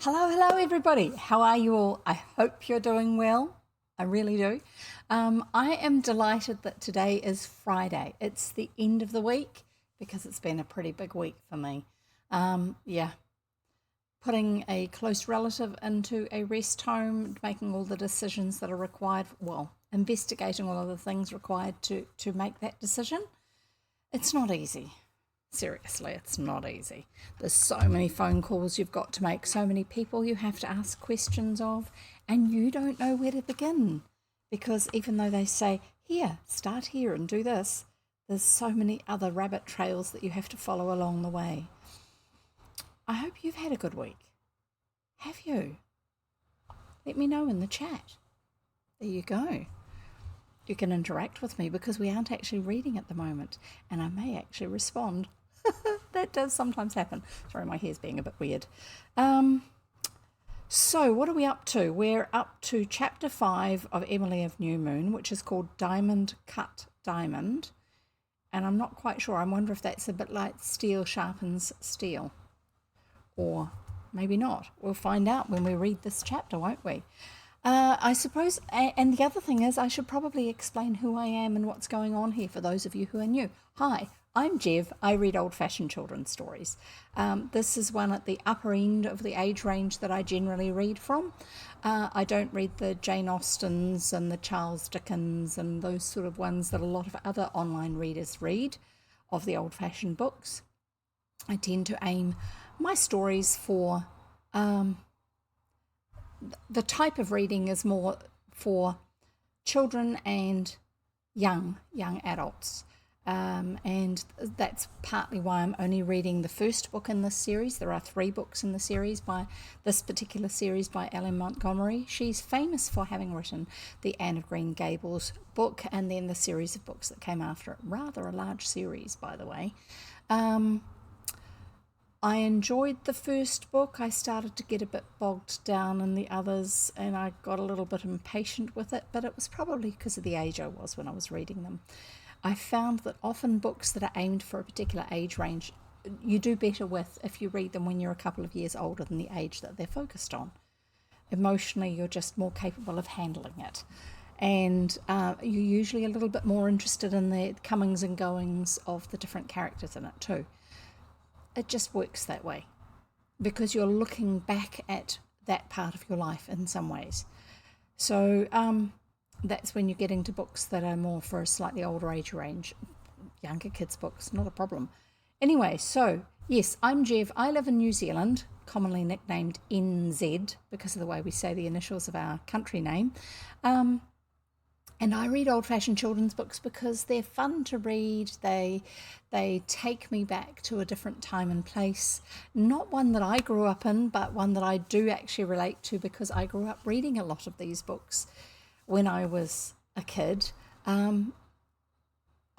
Hello, everybody. How are you all? I hope you're doing well. I really do. I am delighted that today is Friday. It's the end of the week because it's been a pretty big week for me. Yeah, putting a close relative into a rest home, making all the decisions that are required, well, investigating all of the things required to make that decision. It's not easy. Seriously, it's not easy. There's so many phone calls you've got to make, so many people you have to ask questions of, and you don't know where to begin. Because even though they say, here, start here and do this, there's so many other rabbit trails that you have to follow along the way. I hope you've had a good week. Have you? Let me know in the chat. There you go. You can interact with me because we aren't actually reading at the moment, and I may actually respond. That does sometimes happen. Sorry, my hair's being a bit weird. So what are we up to? We're up to chapter 5 of Emily of New Moon, which is called Diamond Cut Diamond. And I'm not quite sure. I wonder if that's a bit like steel sharpens steel. Or maybe not. We'll find out when we read this chapter, won't we? I suppose, and the other thing is, I should probably explain who I am and what's going on here for those of you who are new. Hi, I'm Jev. I read old-fashioned children's stories. This is one at the upper end of the age range that I generally read from. I don't read the Jane Austens and the Charles Dickens and those sort of ones that a lot of other online readers read of the old-fashioned books. I tend to aim my stories for... the type of reading is more for children and young adults. And that's partly why I'm only reading the first book in this series. There are 3 books in the series by this particular series by Ellen Montgomery. She's famous for having written the Anne of Green Gables book and then the series of books that came after it. Rather a large series, by the way. I enjoyed the first book. I started to get a bit bogged down in the others and I got a little bit impatient with it, but it was probably because of the age I was when I was reading them. I found that often books that are aimed for a particular age range, you do better with if you read them when you're a couple of years older than the age that they're focused on. Emotionally, you're just more capable of handling it. And you're usually a little bit more interested in the comings and goings of the different characters in it too. It just works that way because you're looking back at that part of your life in some ways. So that's when you're getting to books that are more for a slightly older age range. Younger kids' books, not a problem. Anyway, so yes, I'm Jev. I live in New Zealand, commonly nicknamed NZ because of the way we say the initials of our country name. And I read old-fashioned children's books because they're fun to read. They take me back to a different time and place. Not one that I grew up in, but one that I do actually relate to because I grew up reading a lot of these books when I was a kid. I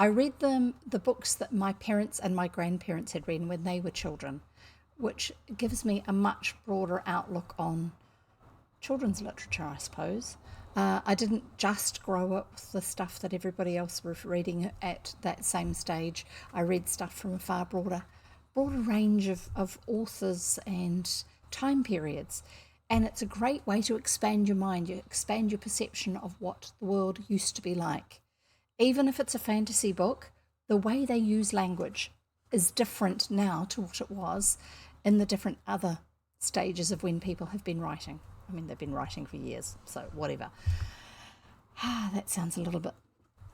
read the books that my parents and my grandparents had read when they were children, which gives me a much broader outlook on children's literature, I suppose. I didn't just grow up with the stuff that everybody else was reading at that same stage. I read stuff from a far broader range of authors and time periods. And it's a great way to expand your mind, you expand your perception of what the world used to be like. Even if it's a fantasy book, the way they use language is different now to what it was in the different other stages of when people have been writing. I mean, they've been writing for years, so whatever. That sounds a little bit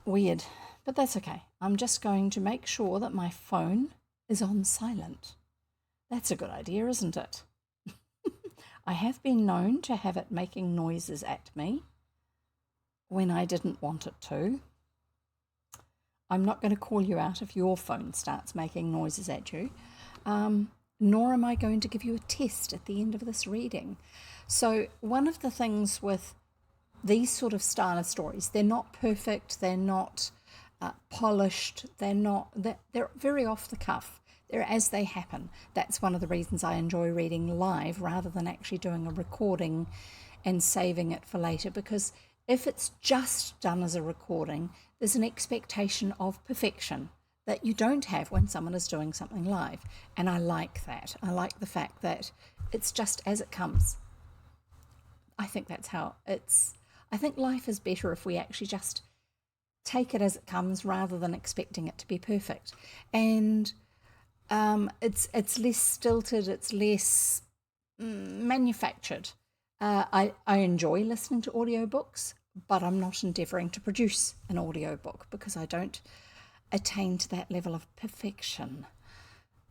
weird, but that's okay. I'm just going to make sure that my phone is on silent. That's a good idea, isn't it? I have been known to have it making noises at me when I didn't want it to. I'm not going to call you out if your phone starts making noises at you, nor am I going to give you a test at the end of this reading. So one of the things with these sort of style of stories, they're not perfect, they're not polished, they're very off the cuff. They're as they happen. That's one of the reasons I enjoy reading live rather than actually doing a recording and saving it for later, because if it's just done as a recording, there's an expectation of perfection. that you don't have when someone is doing something live. And I like that. I like the fact that it's just as it comes. I think that's how it's. I think life is better if we actually just take it as it comes rather than expecting it to be perfect. And it's less stilted, it's less manufactured. I enjoy listening to audiobooks, but I'm not endeavouring to produce an audiobook because I don't attain to that level of perfection.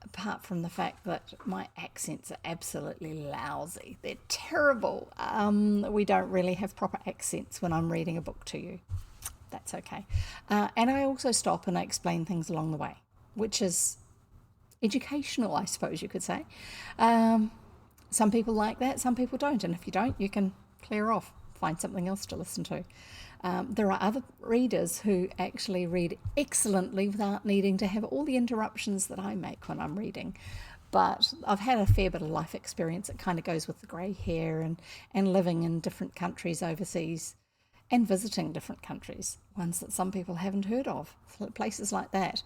Apart from the fact that my accents are absolutely lousy. They're terrible. We don't really have proper accents when I'm reading a book to you. That's okay. And I also stop and I explain things along the way, which is educational, I suppose you could say. Some people like that, some people don't. And if you don't, you can clear off, find something else to listen to. There are other readers who actually read excellently without needing to have all the interruptions that I make when I'm reading. But I've had a fair bit of life experience. It kind of goes with the grey hair and living in different countries overseas and visiting different countries, ones that some people haven't heard of, places like that.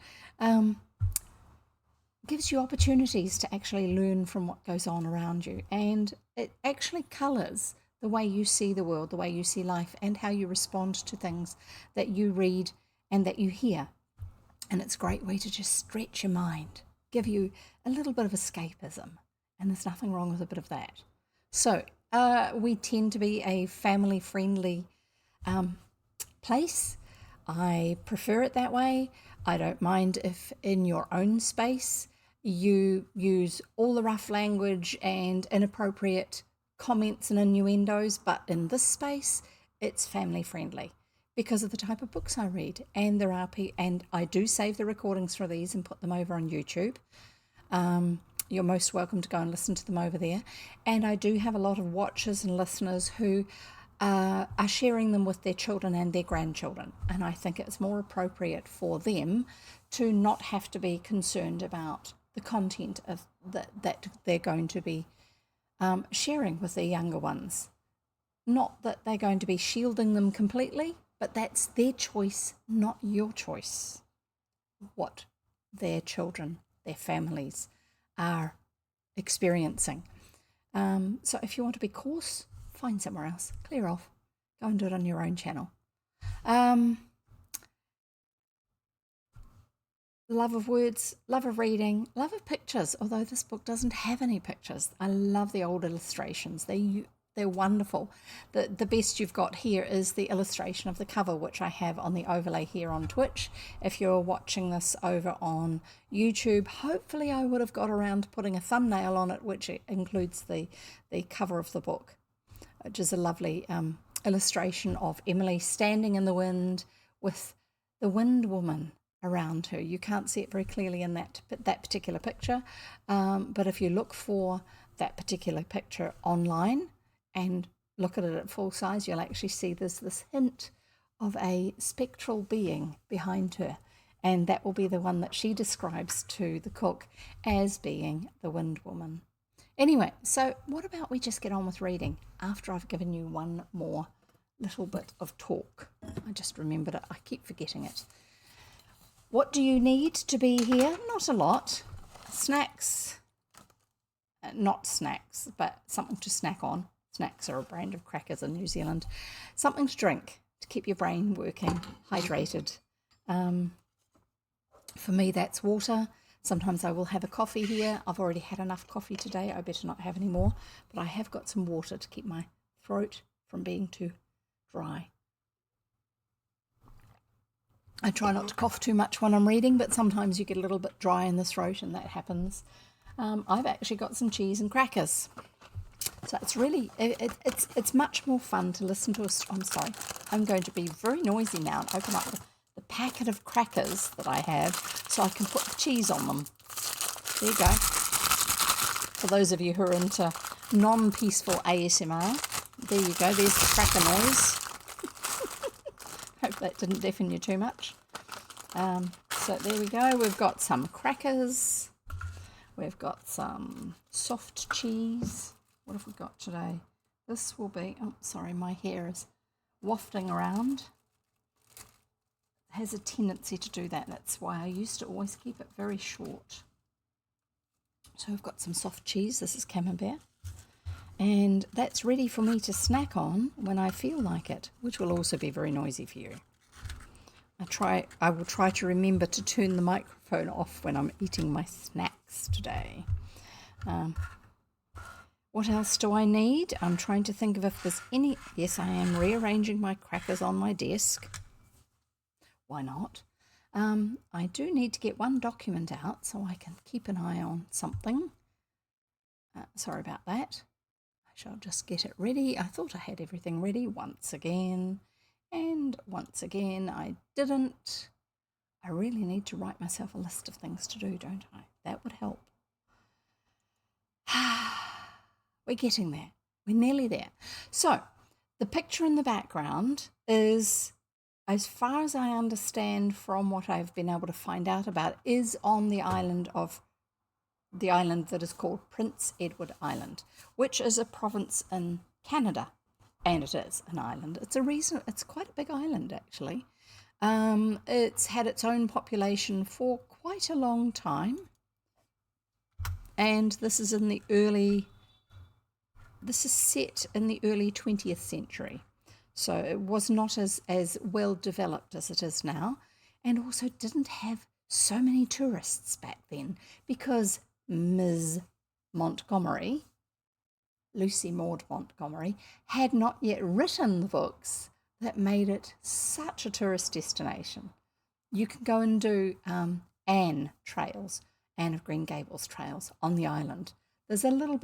Gives you opportunities to actually learn from what goes on around you. And it actually colours the way you see the world, the way you see life, and how you respond to things that you read and that you hear. And it's a great way to just stretch your mind, give you a little bit of escapism. And there's nothing wrong with a bit of that. So we tend to be a family-friendly place. I prefer it that way. I don't mind if in your own space you use all the rough language and inappropriate comments and innuendos, but in this space it's family friendly because of the type of books I read. And and I do save the recordings for these and put them over on YouTube. You're most welcome to go and listen to them over there. And I do have a lot of watchers and listeners who are sharing them with their children and their grandchildren. And I think it's more appropriate for them to not have to be concerned about the content of that they're going to be sharing with their younger ones. Not that they're going to be shielding them completely, but that's their choice, not your choice. What their children, their families are experiencing. So if you want to be coarse, find somewhere else, clear off, go and do it on your own channel. Love of words, love of reading, love of pictures, although this book doesn't have any pictures. I love the old illustrations. They're wonderful. The best you've got here is the illustration of the cover, which I have on the overlay here on Twitch. If you're watching this over on YouTube, hopefully I would have got around to putting a thumbnail on it, which includes the cover of the book, which is a lovely illustration of Emily standing in the wind with the wind woman around her. You can't see it very clearly in that particular picture, but if you look for that particular picture online and look at it at full size, you'll actually see there's this hint of a spectral being behind her, and that will be the one that she describes to the cook as being the wind woman. Anyway, so what about we just get on with reading after I've given you one more little bit of talk. I just remembered it. I keep forgetting it. What do you need to be here? Not a lot. Snacks. Not snacks, but something to snack on. Snacks are a brand of crackers in New Zealand. Something to drink to keep your brain working, hydrated. For me, that's water. Sometimes I will have a coffee here. I've already had enough coffee today. I better not have any more. But I have got some water to keep my throat from being too dry. I try not to cough too much when I'm reading, but sometimes you get a little bit dry in the throat and that happens. I've actually got some cheese and crackers. So it's really, it's much more fun to listen to I'm sorry, I'm going to be very noisy now and open up the packet of crackers that I have so I can put the cheese on them. There you go. For those of you who are into non-peaceful ASMR, there you go, there's the cracker noise. Hope that didn't deafen you too much. So there we go, we've got some crackers, we've got some soft cheese. What have we got today? This will be, oh sorry, my hair is wafting around. has a tendency to do that. That's why I used to always keep it very short. So I've got some soft cheese. This is camembert. And that's ready for me to snack on when I feel like it, which will also be very noisy for you. I will try to remember to turn the microphone off when I'm eating my snacks today. What else do I need? I'm trying to think of if there's any... Yes, I am rearranging my crackers on my desk. Why not? I do need to get one document out so I can keep an eye on something. Sorry about that. I shall just get it ready. I thought I had everything ready once again. And once again, I didn't. I really need to write myself a list of things to do, don't I? That would help. We're getting there. We're nearly there. So, the picture in the background is, as far as I understand from what I've been able to find out about, is on the island that is called Prince Edward Island, which is a province in Canada. And it is an island. It's quite a big island, actually. It's had its own population for quite a long time. And this is set in the early 20th century. So it was not as well developed as it is now, and also didn't have so many tourists back then, because Ms. Montgomery, Lucy Maud Montgomery, had not yet written the books that made it such a tourist destination. You can go and do Anne of Green Gables trails on the island. There's a little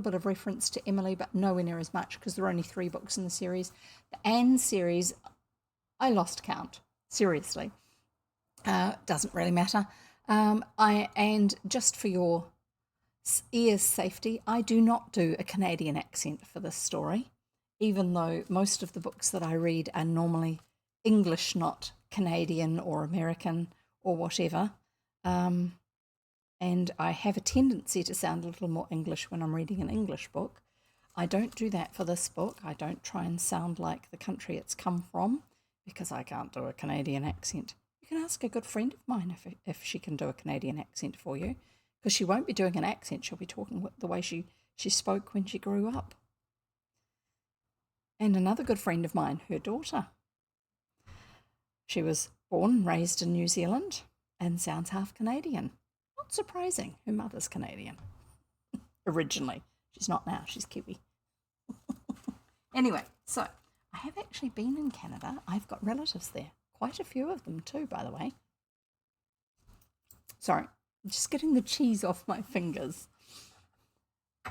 bit of reference to Emily, but nowhere near as much, because there are only 3 books in the series. The Anne series, I lost count. Seriously, doesn't really matter. And just for your ears' safety, I do not do a Canadian accent for this story, even though most of the books that I read are normally English, not Canadian or American or whatever. And I have a tendency to sound a little more English when I'm reading an English book. I don't do that for this book. I don't try and sound like the country it's come from, because I can't do a Canadian accent. You can ask a good friend of mine if she can do a Canadian accent for you, because she won't be doing an accent. She'll be talking the way she spoke when she grew up. And another good friend of mine, her daughter, she was born and raised in New Zealand and sounds half Canadian. Not surprising. Her mother's Canadian originally. She's not now. She's Kiwi. Anyway, so I have actually been in Canada. I've got relatives there. Quite a few of them too, by the way. Sorry, just getting the cheese off my fingers.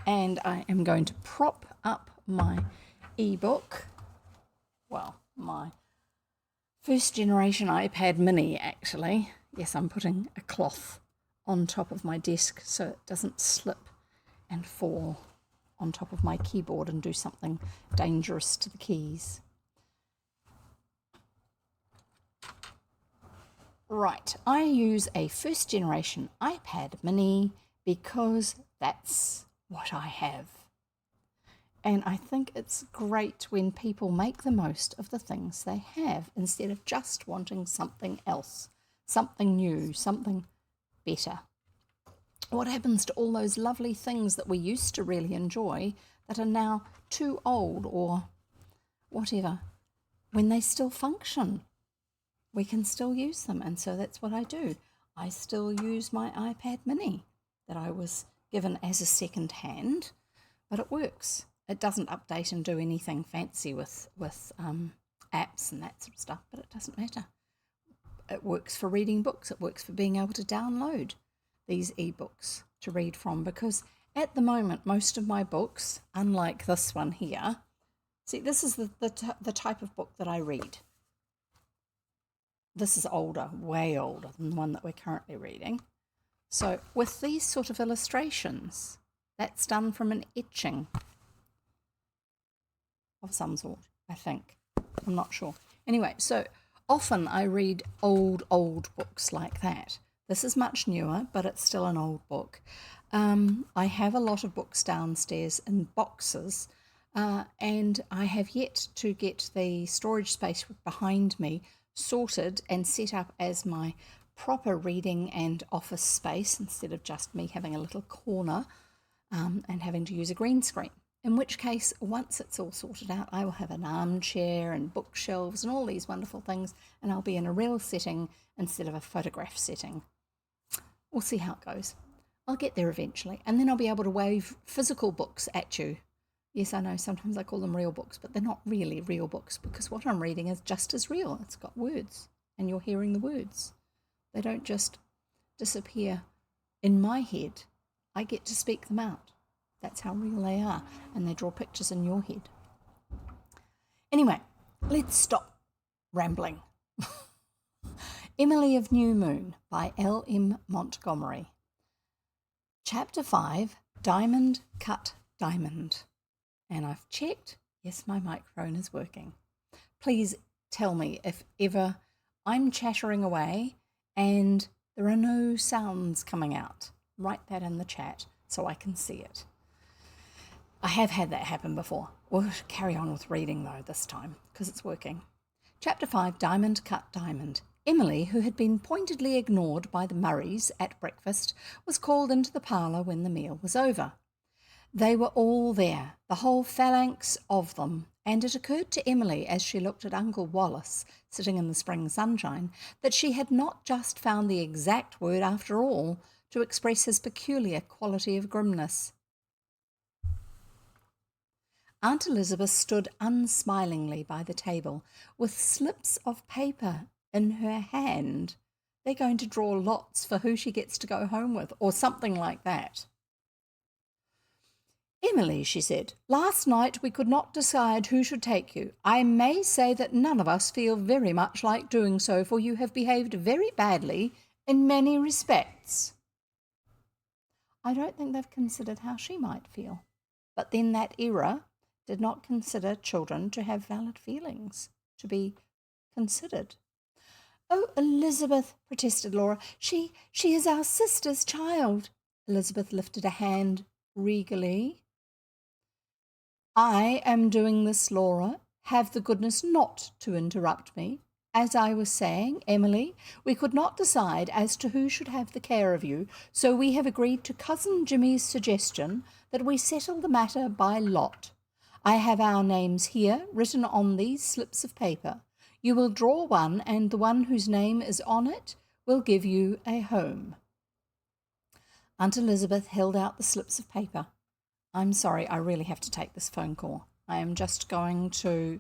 And I am going to prop up my ebook. Well, my first generation iPad mini, actually. Yes, I'm putting a cloth on top of my desk so it doesn't slip and fall on top of my keyboard and do something dangerous to the keys. Right, I use a first generation iPad mini because that's what I have. And I think it's great when people make the most of the things they have instead of just wanting something else, something new, something better. What happens to all those lovely things that we used to really enjoy that are now too old or whatever, when they still function? We can still use them, and so that's what I do. I still use my iPad mini that I was given as a second hand, but it works. It doesn't update and do anything fancy with apps and that sort of stuff, but it doesn't matter. It works for reading books. It works for being able to download these ebooks to read from, because at the moment, most of my books, unlike this one here, see, this is the type of book that I read. This is older, way older than the one that we're currently reading. So with these sort of illustrations, that's done from an etching of some sort, I think. I'm not sure. Anyway, so often I read old books like that. This is much newer, but it's still an old book. I have a lot of books downstairs in boxes, and I have yet to get the storage space behind me sorted and set up as my proper reading and office space instead of just me having a little corner and having to use a green screen. In which case, once it's all sorted out, I will have an armchair and bookshelves and all these wonderful things, and I'll be in a real setting instead of a photograph setting. We'll see how it goes. I'll get there eventually, and then I'll be able to wave physical books at you. Yes, I know, sometimes I call them real books, but they're not really real books because what I'm reading is just as real. It's got words, and you're hearing the words. They don't just disappear in my head. I get to speak them out. That's how real they are, and they draw pictures in your head. Anyway, let's stop rambling. Emily of New Moon by L.M. Montgomery. Chapter 5, Diamond Cut Diamond. And I've checked. Yes, my microphone is working. Please tell me if ever I'm chattering away and there are no sounds coming out. Write that in the chat so I can see it. I have had that happen before. We'll carry on with reading though this time because it's working. Chapter 5, Diamond Cut Diamond. Emily, who had been pointedly ignored by the Murrays at breakfast, was called into the parlour when the meal was over. They were all there, the whole phalanx of them, and it occurred to Emily as she looked at Uncle Wallace sitting in the spring sunshine that she had not just found the exact word after all to express his peculiar quality of grimness. Aunt Elizabeth stood unsmilingly by the table with slips of paper in her hand. They're going to draw lots for who she gets to go home with, or something like that. Emily, she said, last night we could not decide who should take you. I may say that none of us feel very much like doing so, for you have behaved very badly in many respects. I don't think they've considered how she might feel. But then that era did not consider children to have valid feelings, to be considered. Oh, Elizabeth, protested Laura, she is our sister's child. Elizabeth lifted a hand regally. I am doing this, Laura. Have the goodness not to interrupt me. As I was saying, Emily, we could not decide as to who should have the care of you, so we have agreed to Cousin Jimmy's suggestion that we settle the matter by lot. I have our names here, written on these slips of paper. You will draw one, and the one whose name is on it will give you a home. Aunt Elizabeth held out the slips of paper. I'm sorry, I really have to take this phone call. I am just going to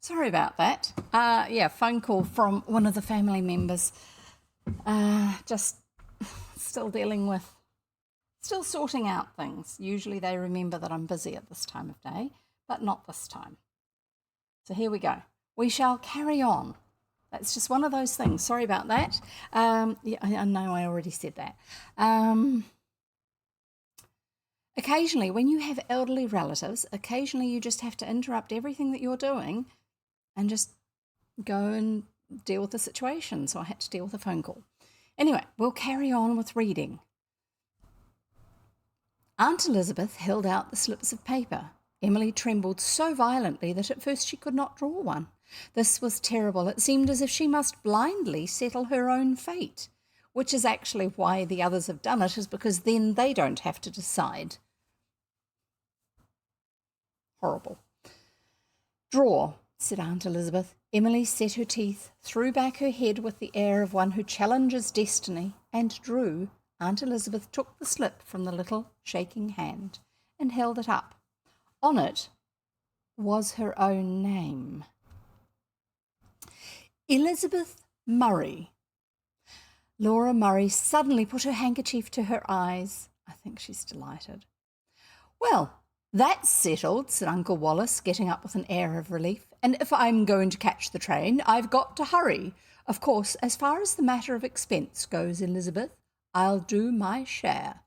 Sorry about that. Phone call from one of the family members. Just still still sorting out things. Usually they remember that I'm busy at this time of day, but not this time. So here we go. We shall carry on. That's just one of those things. Sorry about that. I know I already said that. Occasionally, when you have elderly relatives, occasionally you just have to interrupt everything that you're doing and just go and deal with the situation. So I had to deal with a phone call. Anyway, we'll carry on with reading. Aunt Elizabeth held out the slips of paper. Emily trembled so violently that at first she could not draw one. This was terrible. It seemed as if she must blindly settle her own fate, which is actually why the others have done it, is because then they don't have to decide. Horrible. Draw, said Aunt Elizabeth. Emily set her teeth, threw back her head with the air of one who challenges destiny, and drew. Aunt Elizabeth took the slip from the little shaking hand and held it up. On it was her own name. Elizabeth Murray. Laura Murray suddenly put her handkerchief to her eyes. I think she's delighted. Well, that's settled, said Uncle Wallace, getting up with an air of relief. And if I'm going to catch the train, I've got to hurry. Of course, as far as the matter of expense goes, Elizabeth, I'll do my share.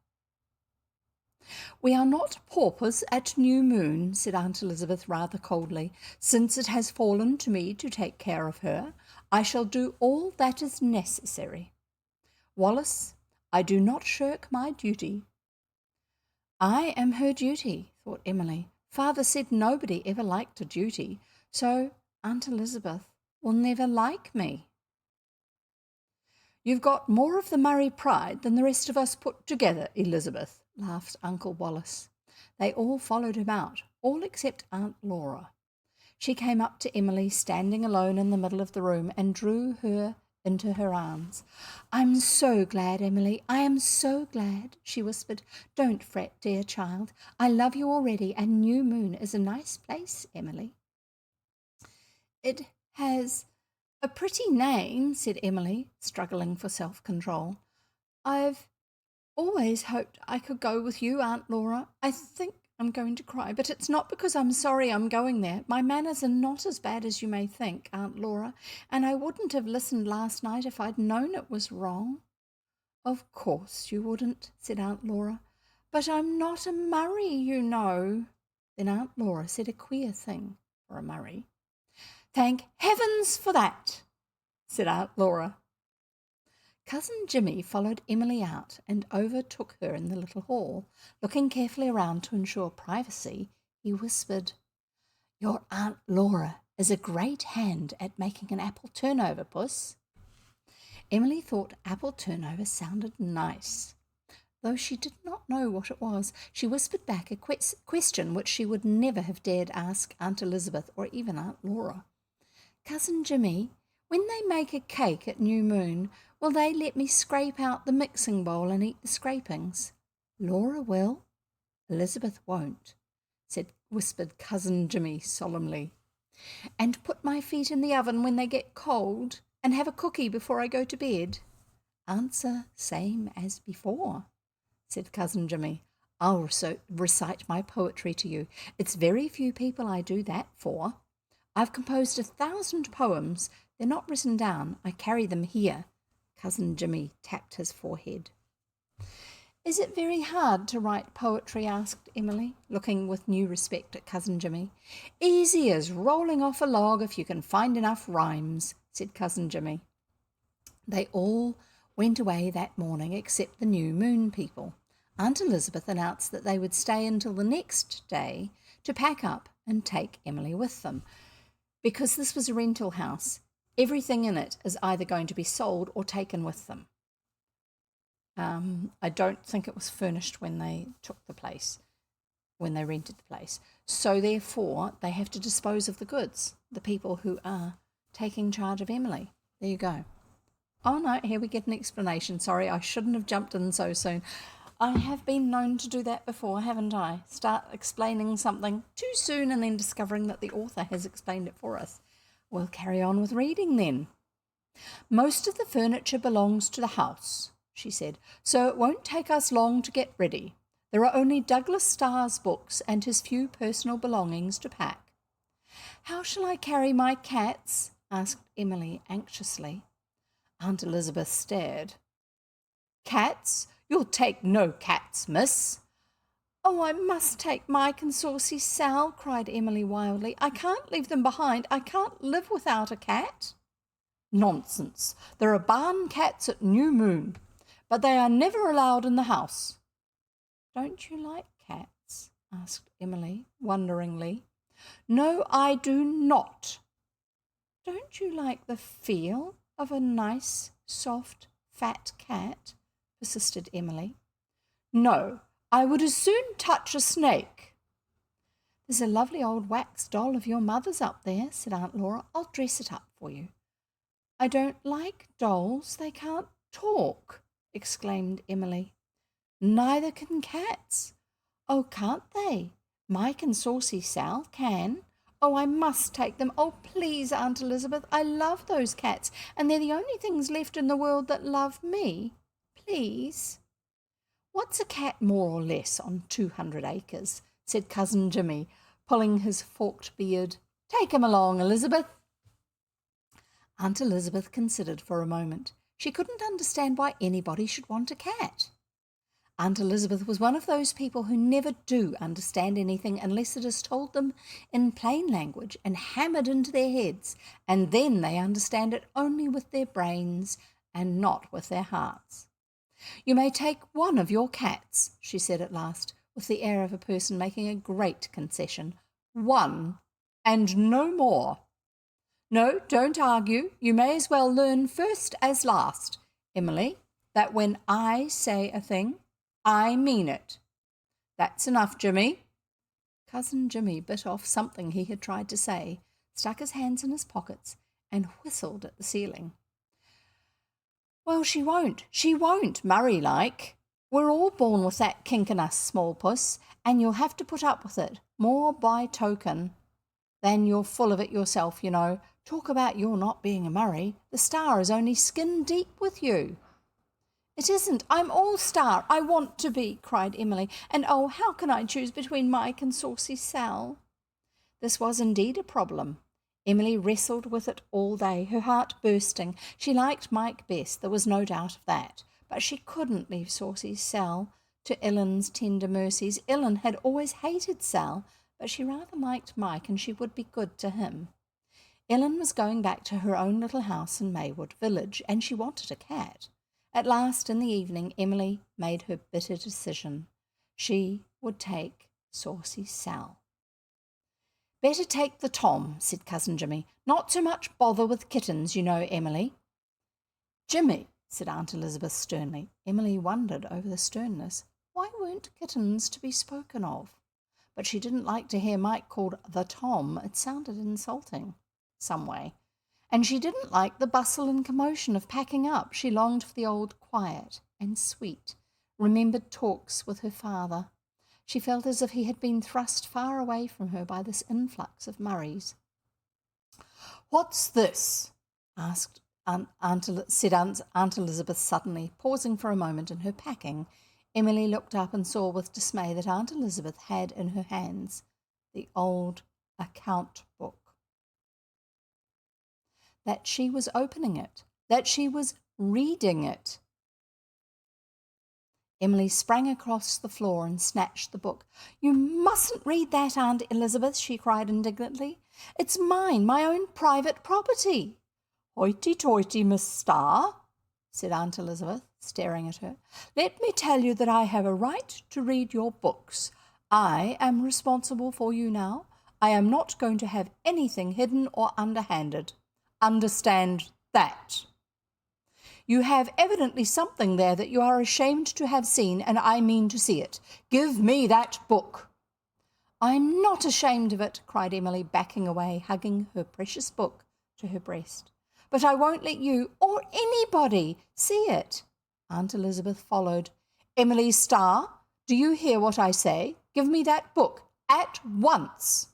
We are not paupers at New Moon, said Aunt Elizabeth rather coldly. Since it has fallen to me to take care of her, I shall do all that is necessary. Wallace, I do not shirk my duty. I am her duty, thought Emily. Father said nobody ever liked a duty, so Aunt Elizabeth will never like me. You've got more of the Murray pride than the rest of us put together, Elizabeth, laughed Uncle Wallace. They all followed him out, all except Aunt Laura. She came up to Emily, standing alone in the middle of the room, and drew her into her arms. I'm so glad, Emily, I am so glad, she whispered. Don't fret, dear child. I love you already, and New Moon is a nice place, Emily. It has a pretty name, said Emily, struggling for self-control. I've always hoped I could go with you, Aunt Laura. I think I'm going to cry, but it's not because I'm sorry I'm going there. My manners are not as bad as you may think, Aunt Laura, and I wouldn't have listened last night if I'd known it was wrong. Of course you wouldn't, said Aunt Laura, but I'm not a Murray, you know. Then Aunt Laura said a queer thing for a Murray. Thank heavens for that, said Aunt Laura. Cousin Jimmy followed Emily out and overtook her in the little hall. Looking carefully around to ensure privacy, he whispered, Your Aunt Laura is a great hand at making an apple turnover, Puss. Emily thought apple turnover sounded nice. Though she did not know what it was, she whispered back a question which she would never have dared ask Aunt Elizabeth or even Aunt Laura. Cousin Jimmy, when they make a cake at New Moon, will they let me scrape out the mixing bowl and eat the scrapings? Laura will. Elizabeth won't, whispered Cousin Jimmy solemnly. And put my feet in the oven when they get cold, and have a cookie before I go to bed? Answer same as before, said Cousin Jimmy. I'll recite my poetry to you. It's very few people I do that for. I've composed 1,000 poems. They're not written down. I carry them here. Cousin Jimmy tapped his forehead. Is it very hard to write poetry? Asked Emily, looking with new respect at Cousin Jimmy. Easy as rolling off a log if you can find enough rhymes, said Cousin Jimmy. They all went away that morning except the New Moon people. Aunt Elizabeth announced that they would stay until the next day to pack up and take Emily with them. Because this was a rental house, everything in it is either going to be sold or taken with them. I don't think it was furnished when they took the place, when they rented the place. So therefore, they have to dispose of the goods, the people who are taking charge of Emily. There you go. Oh no, here we get an explanation. Sorry, I shouldn't have jumped in so soon. I have been known to do that before, haven't I? Start explaining something too soon and then discovering that the author has explained it for us. We'll carry on with reading then. Most of the furniture belongs to the house, she said, so it won't take us long to get ready. There are only Douglas Starr's books and his few personal belongings to pack. How shall I carry my cats? Asked Emily anxiously. Aunt Elizabeth stared. Cats? You'll take no cats, miss. Oh, I must take Mike and Saucy Sal, cried Emily wildly. I can't leave them behind. I can't live without a cat. Nonsense. There are barn cats at New Moon, but they are never allowed in the house. Don't you like cats? Asked Emily wonderingly. No, I do not. Don't you like the feel of a nice, soft, fat cat? Persisted Emily. No, I would as soon touch a snake. There's a lovely old wax doll of your mother's up there, said Aunt Laura. I'll dress it up for you. I don't like dolls. They can't talk, exclaimed Emily. Neither can cats. Oh, can't they? Mike and Saucy Sal can. Oh, I must take them. Oh, please, Aunt Elizabeth, I love those cats, and they're the only things left in the world that love me. Please. What's a cat more or less on 200 acres? Said Cousin Jimmy, pulling his forked beard. Take him along, Elizabeth. Aunt Elizabeth considered for a moment. She couldn't understand why anybody should want a cat. Aunt Elizabeth was one of those people who never do understand anything unless it is told them in plain language and hammered into their heads, and then they understand it only with their brains and not with their hearts. You may take one of your cats, she said at last, with the air of a person making a great concession. One, and no more. No, don't argue. You may as well learn first as last, Emily, that when I say a thing, I mean it. That's enough, Jimmy. Cousin Jimmy bit off something he had tried to say, stuck his hands in his pockets, and whistled at the ceiling. Well, she won't, Murray-like. We're all born with that kink in us, small puss, and you'll have to put up with it, more by token than you're full of it yourself, you know. Talk about your not being a Murray. The Star is only skin deep with you. It isn't. I'm all Star. I want to be, cried Emily. And oh, how can I choose between Mike and Saucy Sal? This was indeed a problem. Emily wrestled with it all day, her heart bursting. She liked Mike best, there was no doubt of that, but she couldn't leave Saucy Sal to Ellen's tender mercies. Ellen had always hated Sal, but she rather liked Mike, and she would be good to him. Ellen was going back to her own little house in Maywood Village, and she wanted a cat. At last, in the evening, Emily made her bitter decision. She would take Saucy Sal. Better take the Tom, said Cousin Jimmy. Not so much bother with kittens, you know, Emily. Jimmy, said Aunt Elizabeth sternly. Emily wondered over the sternness. Why weren't kittens to be spoken of? But she didn't like to hear Mike called the Tom. It sounded insulting, some way. And she didn't like the bustle and commotion of packing up. She longed for the old quiet and sweet, remembered talks with her father. She felt as if he had been thrust far away from her by this influx of Murrays. What's this? said Aunt Elizabeth suddenly, pausing for a moment in her packing. Emily looked up and saw with dismay that Aunt Elizabeth had in her hands the old account book. That she was opening it, that she was reading it. Emily sprang across the floor and snatched the book. You mustn't read that, Aunt Elizabeth, she cried indignantly. It's mine, my own private property. Hoity-toity, Miss Starr, said Aunt Elizabeth, staring at her. Let me tell you that I have a right to read your books. I am responsible for you now. I am not going to have anything hidden or underhanded. Understand that. You have evidently something there that you are ashamed to have seen, and I mean to see it. Give me that book. I'm not ashamed of it, cried Emily, backing away, hugging her precious book to her breast. But I won't let you or anybody see it. Aunt Elizabeth followed. Emily Starr, do you hear what I say? Give me that book at once.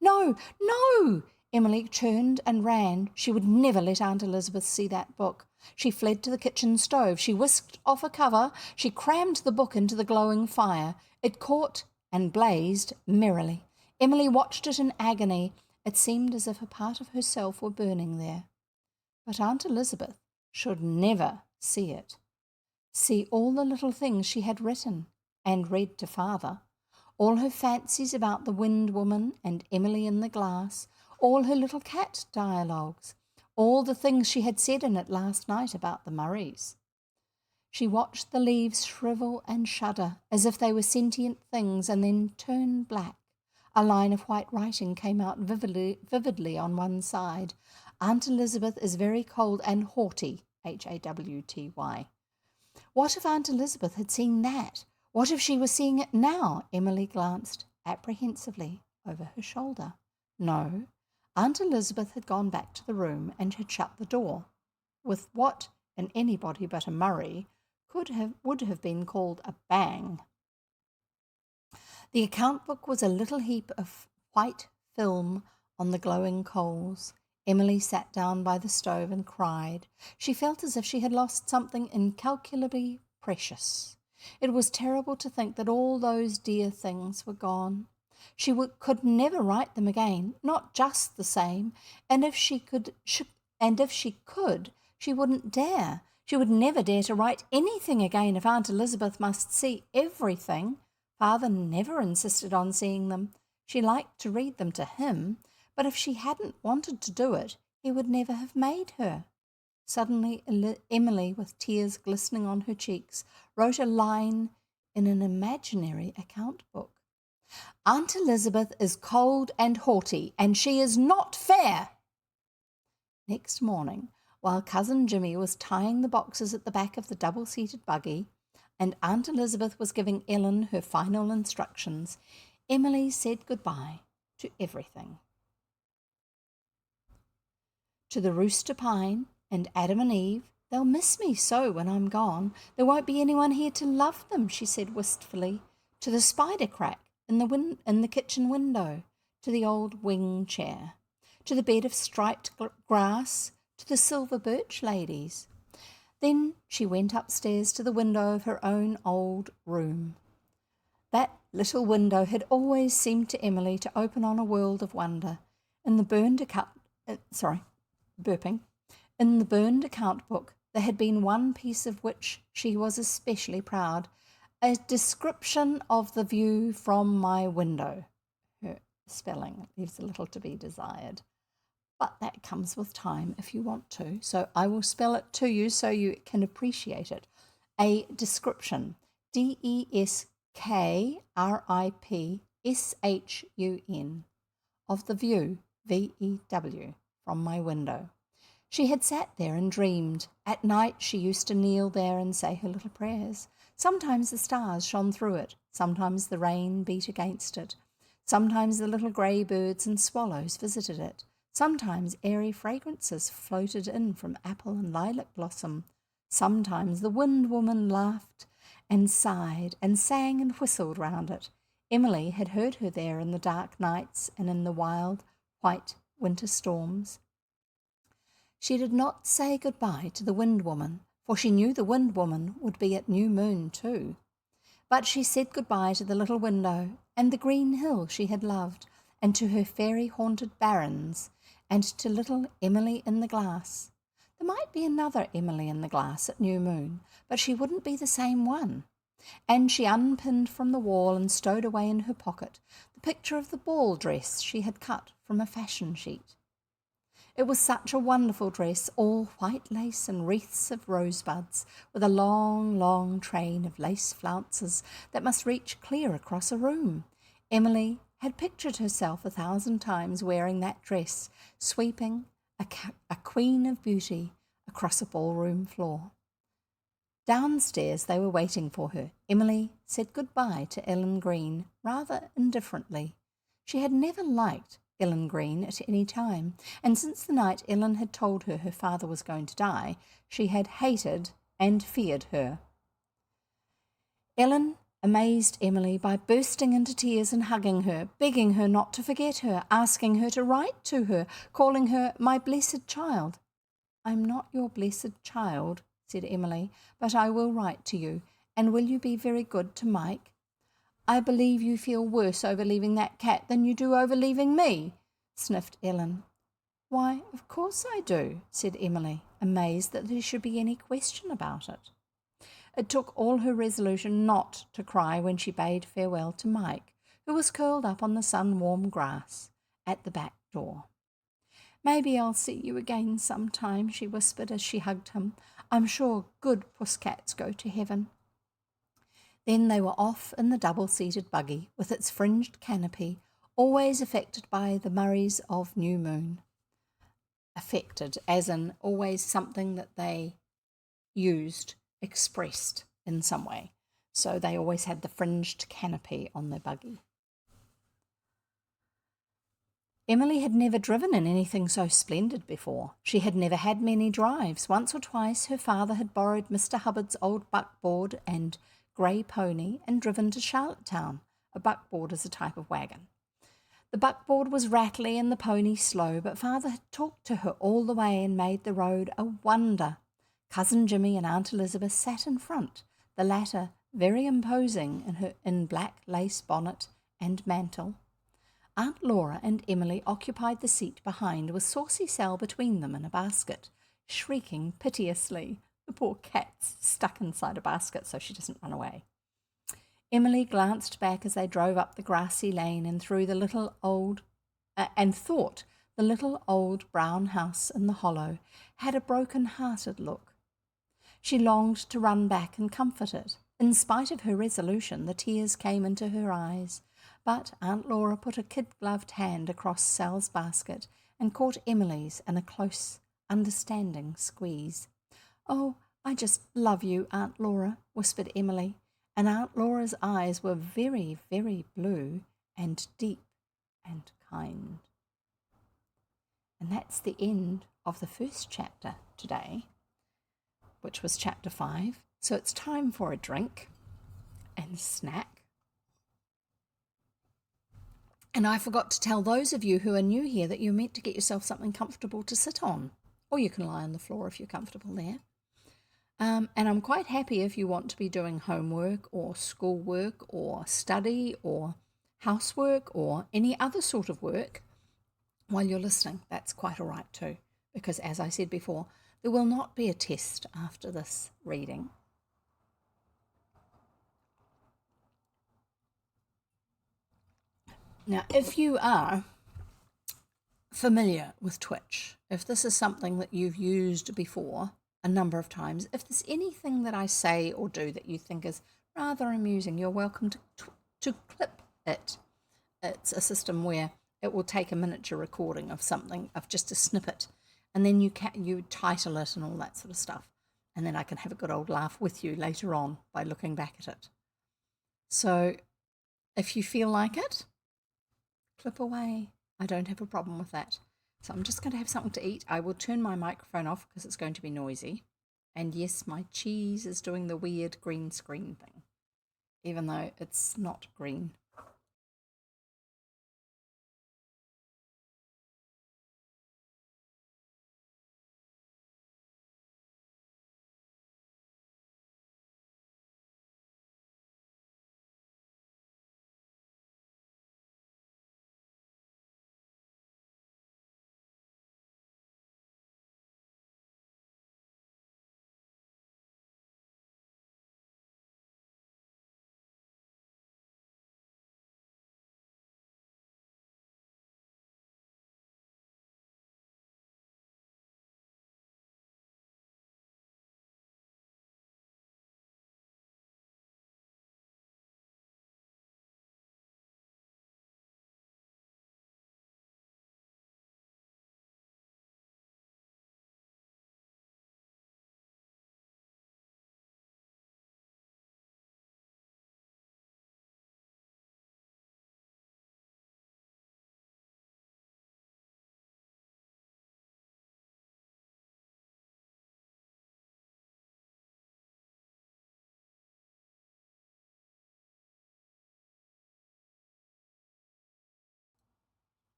No, no, Emily turned and ran. She would never let Aunt Elizabeth see that book. She fled to the kitchen stove. She whisked off a cover. She crammed the book into the glowing fire. It caught and blazed merrily. Emily watched it in agony. It seemed as if a part of herself were burning there. But Aunt Elizabeth should never see it. See all the little things she had written and read to Father. All her fancies about the Wind Woman and Emily in the glass. All her little cat dialogues. All the things she had said in it last night about the Murrays. She watched the leaves shrivel and shudder as if they were sentient things and then turn black. A line of white writing came out vividly on one side. Aunt Elizabeth is very cold and haughty, Hawty. What if Aunt Elizabeth had seen that? What if she was seeing it now? Emily glanced apprehensively over her shoulder. No, Aunt Elizabeth had gone back to the room and had shut the door, with what in anybody but a Murray would have been called a bang. The account book was a little heap of white film on the glowing coals. Emily sat down by the stove and cried. She felt as if she had lost something incalculably precious. It was terrible to think that all those dear things were gone. She could never write them again, not just the same, and if she could, she wouldn't dare. She would never dare to write anything again if Aunt Elizabeth must see everything. Father never insisted on seeing them. She liked to read them to him, but if she hadn't wanted to do it, he would never have made her. Suddenly, Emily, with tears glistening on her cheeks, wrote a line in an imaginary account book. Aunt Elizabeth is cold and haughty, and she is not fair. Next morning, while Cousin Jimmy was tying the boxes at the back of the double-seated buggy, and Aunt Elizabeth was giving Ellen her final instructions, Emily said goodbye to everything. To the rooster pine and Adam and Eve, they'll miss me so when I'm gone. There won't be anyone here to love them, she said wistfully. To the spider crack in the kitchen window, to the old wing chair, to the bed of striped grass, to the silver birch ladies. Then she went upstairs to the window of her own old room. That little window had always seemed to Emily to open on a world of wonder. In the burned account book, there had been one piece of which she was especially proud, a description of the view from my window. Her spelling leaves a little to be desired, but that comes with time if you want to, so I will spell it to you so you can appreciate it. A description, DESKRIPSHUN, of the view, VEW, from my window. She had sat there and dreamed. At night she used to kneel there and say her little prayers. Sometimes the stars shone through it. Sometimes the rain beat against it. Sometimes the little grey birds and swallows visited it. Sometimes airy fragrances floated in from apple and lilac blossom. Sometimes the Wind Woman laughed and sighed and sang and whistled round it. Emily had heard her there in the dark nights and in the wild, white winter storms. She did not say goodbye to the Wind Woman, for she knew the Wind Woman would be at New Moon too. But she said goodbye to the little window and the green hill she had loved, and to her fairy-haunted barrens, and to little Emily in the glass. There might be another Emily in the glass at New Moon, but she wouldn't be the same one. And she unpinned from the wall and stowed away in her pocket the picture of the ball dress she had cut from a fashion sheet. It was such a wonderful dress, all white lace and wreaths of rosebuds, with a long, long train of lace flounces that must reach clear across a room. Emily had pictured herself 1,000 times wearing that dress, sweeping, a queen of beauty, across a ballroom floor. Downstairs they were waiting for her. Emily said goodbye to Ellen Green rather indifferently. She had never liked Ellen Green at any time, and since the night Ellen had told her her father was going to die, she had hated and feared her. Ellen amazed Emily by bursting into tears and hugging her, begging her not to forget her, asking her to write to her, calling her my blessed child. "I'm not your blessed child," said Emily, "but I will write to you. And will you be very good to Mike? I believe you feel worse over leaving that cat than you do over leaving me," sniffed Ellen. "Why, of course I do," said Emily, amazed that there should be any question about it. It took all her resolution not to cry when she bade farewell to Mike, who was curled up on the sun-warm grass at the back door. "Maybe I'll see you again sometime," she whispered as she hugged him. "I'm sure good pusscats go to heaven." Then they were off in the double-seated buggy with its fringed canopy, always affected by the Murrays of New Moon. Affected, as in always something that they used, expressed in some way. So they always had the fringed canopy on their buggy. Emily had never driven in anything so splendid before. She had never had many drives. Once or twice her father had borrowed Mr. Hubbard's old buckboard and grey pony and driven to Charlottetown. A buckboard is a type of wagon. The buckboard was rattly and the pony slow, but father had talked to her all the way and made the road a wonder. Cousin Jimmy and Aunt Elizabeth sat in front, the latter very imposing in black lace bonnet and mantle. Aunt Laura and Emily occupied the seat behind, with Saucy Sal between them in a basket, shrieking piteously. The poor cat's stuck inside a basket so she doesn't run away. Emily glanced back as they drove up the grassy lane and through the little old and thought the little old brown house in the hollow had a broken-hearted look. She longed to run back and comfort it. In spite of her resolution, the tears came into her eyes, but Aunt Laura put a kid-gloved hand across Sal's basket and caught Emily's in a close, understanding squeeze. "Oh, I just love you, Aunt Laura," whispered Emily, and Aunt Laura's eyes were very, very blue and deep and kind. And that's the end of the first chapter today, which was chapter 5. So it's time for a drink and snack. And I forgot to tell those of you who are new here that you're meant to get yourself something comfortable to sit on, or you can lie on the floor if you're comfortable there. And I'm quite happy if you want to be doing homework or schoolwork or study or housework or any other sort of work while you're listening. That's quite all right too, because as I said before, there will not be a test after this reading. Now, if you are familiar with Twitch, if this is something that you've used before a number of times, if there's anything that I say or do that you think is rather amusing, you're welcome to clip it. It's a system where it will take a miniature recording of something, of just a snippet, and then you title it and all that sort of stuff. And then I can have a good old laugh with you later on by looking back at it. So if you feel like it, clip away. I don't have a problem with that. So I'm just going to have something to eat. I will turn my microphone off because it's going to be noisy. And yes, my cheese is doing the weird green screen thing, even though it's not green.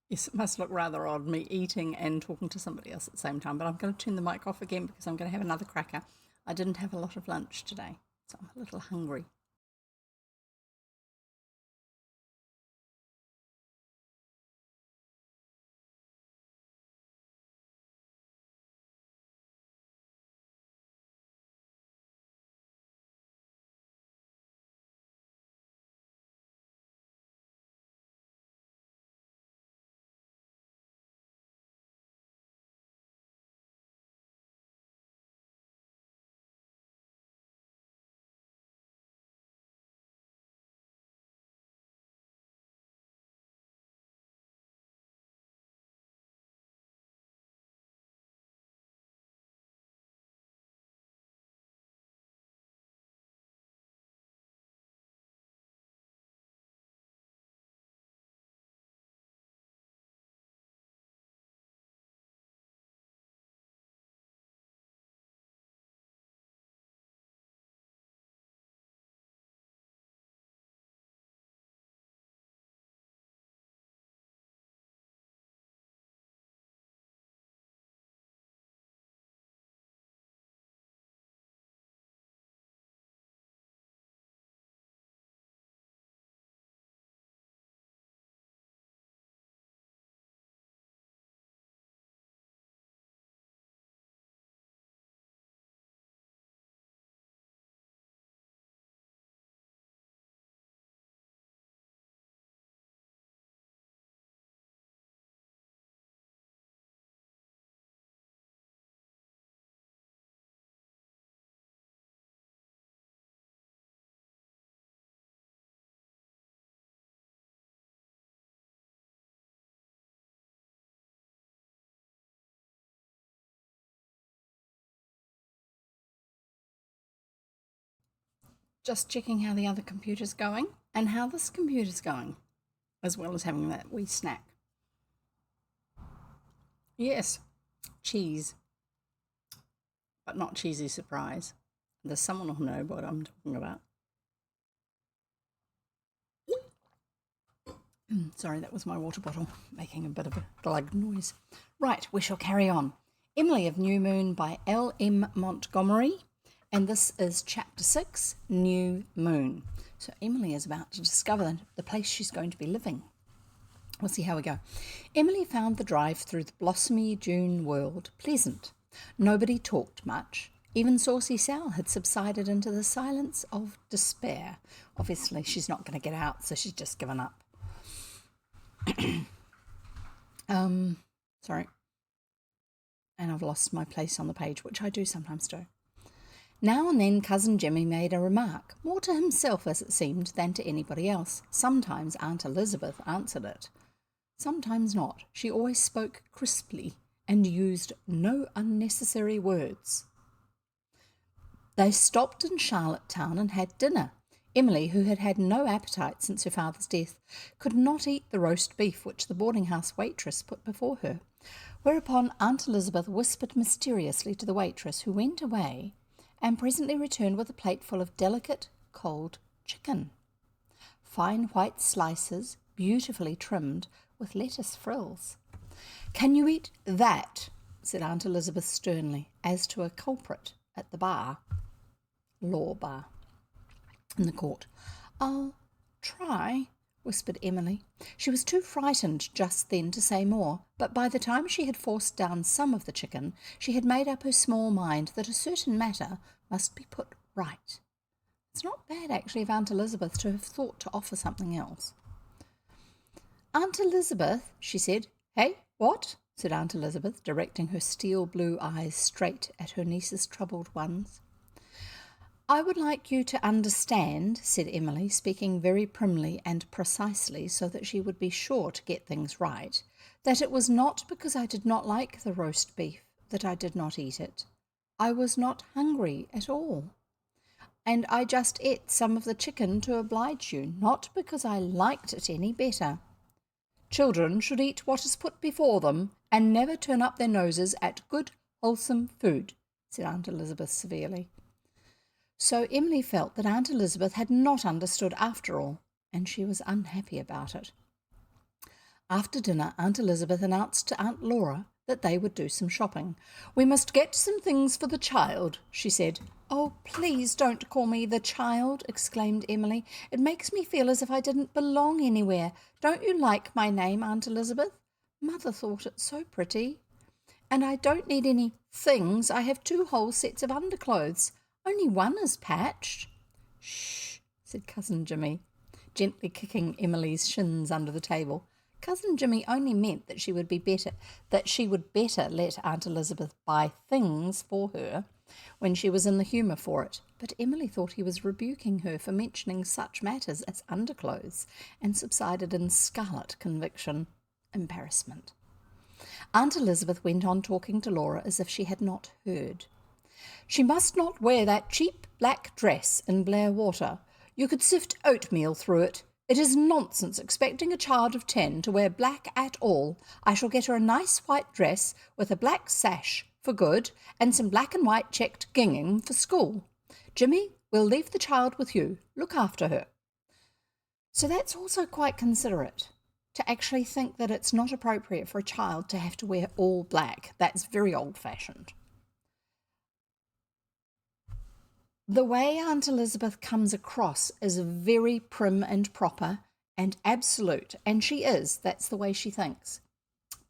Yes, it must look rather odd, me eating and talking to somebody else at the same time, but I'm going to turn the mic off again because I'm going to have another cracker. I didn't have a lot of lunch today, so I'm a little hungry. Just checking how the other computer's going and how this computer's going, as well as having that wee snack. Yes, cheese, but not cheesy surprise. There's someone who'll know what I'm talking about. Sorry, that was my water bottle making a bit of a glug noise. Right, we shall carry on. Emily of New Moon by L.M. Montgomery, and this is Chapter 6, New Moon. So Emily is about to discover the place she's going to be living. We'll see how we go. Emily found the drive through the blossomy June world pleasant. Nobody talked much. Even Saucy Sal had subsided into the silence of despair. Obviously, she's not going to get out, so she's just given up. Sorry. And I've lost my place on the page, which I do sometimes do. Now and then Cousin Jimmy made a remark, more to himself as it seemed than to anybody else. Sometimes Aunt Elizabeth answered it. Sometimes not. She always spoke crisply and used no unnecessary words. They stopped in Charlottetown and had dinner. Emily, who had had no appetite since her father's death, could not eat the roast beef which the boarding-house waitress put before her, whereupon Aunt Elizabeth whispered mysteriously to the waitress, who went away and presently returned with a plate full of delicate, cold chicken. Fine white slices, beautifully trimmed, with lettuce frills. "Can you eat that?" said Aunt Elizabeth sternly, as to a culprit at the bar, law bar, in the court. "I'll try," whispered Emily. She was too frightened just then to say more, but by the time she had forced down some of the chicken, she had made up her small mind that a certain matter must be put right. It's not bad, actually, of Aunt Elizabeth to have thought to offer something else. "Aunt Elizabeth," she said. "Hey, what?" said Aunt Elizabeth, directing her steel blue eyes straight at her niece's troubled ones. "I would like you to understand," said Emily, speaking very primly and precisely so that she would be sure to get things right, "that it was not because I did not like the roast beef that I did not eat it. I was not hungry at all. And I just ate some of the chicken to oblige you, not because I liked it any better. Children should eat what is put before them and never turn up their noses at good, wholesome food," said Aunt Elizabeth severely. So Emily felt that Aunt Elizabeth had not understood after all, and she was unhappy about it. After dinner, Aunt Elizabeth announced to Aunt Laura that they would do some shopping. "We must get some things for the child," she said. "Oh, please don't call me the child," exclaimed Emily. "It makes me feel as if I didn't belong anywhere. Don't you like my name, Aunt Elizabeth? Mother thought it so pretty. And I don't need any things. I have 2 whole sets of underclothes. Only one is patched." "Shh," said Cousin Jimmy, gently kicking Emily's shins under the table. Cousin Jimmy only meant that she would better let Aunt Elizabeth buy things for her when she was in the humour for it. But Emily thought he was rebuking her for mentioning such matters as underclothes, and subsided in scarlet embarrassment. Aunt Elizabeth went on talking to Laura as if she had not heard. "She must not wear that cheap black dress in Blair Water. You could sift oatmeal through it. It is nonsense expecting a child of 10 to wear black at all. I shall get her a nice white dress with a black sash for good and some black and white checked gingham for school. Jimmy, we'll leave the child with you. Look after her." So that's also quite considerate, to actually think that it's not appropriate for a child to have to wear all black. That's very old-fashioned. The way Aunt Elizabeth comes across is very prim and proper and absolute, and she is. That's the way she thinks.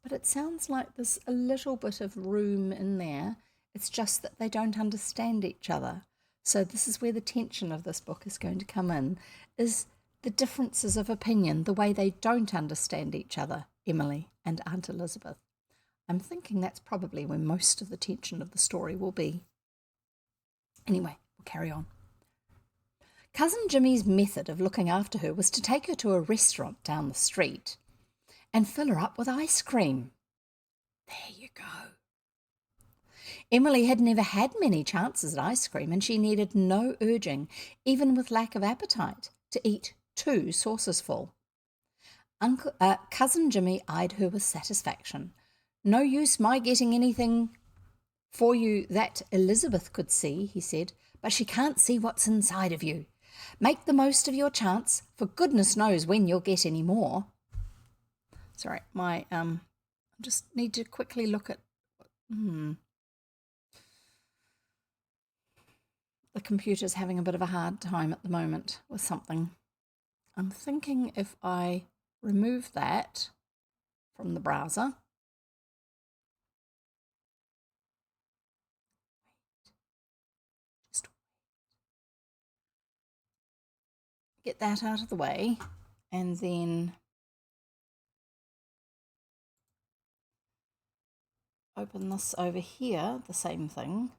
But it sounds like there's a little bit of room in there. It's just that they don't understand each other. So this is where the tension of this book is going to come in, is the differences of opinion, the way they don't understand each other, Emily and Aunt Elizabeth. I'm thinking that's probably where most of the tension of the story will be. Anyway, we'll carry on. Cousin Jimmy's method of looking after her was to take her to a restaurant down the street and fill her up with ice cream. There you go. Emily had never had many chances at ice cream, and she needed no urging, even with lack of appetite, to eat 2 saucers full. Cousin Jimmy eyed her with satisfaction. "No use my getting anything for you that Elizabeth could see," he said, "but she can't see what's inside of you. Make the most of your chance, for goodness knows when you'll get any more." Sorry, I just need to quickly look at the computer's having a bit of a hard time at the moment with something. I'm thinking if I remove that from the browser. Just get that out of the way, and then open this over here, the same thing.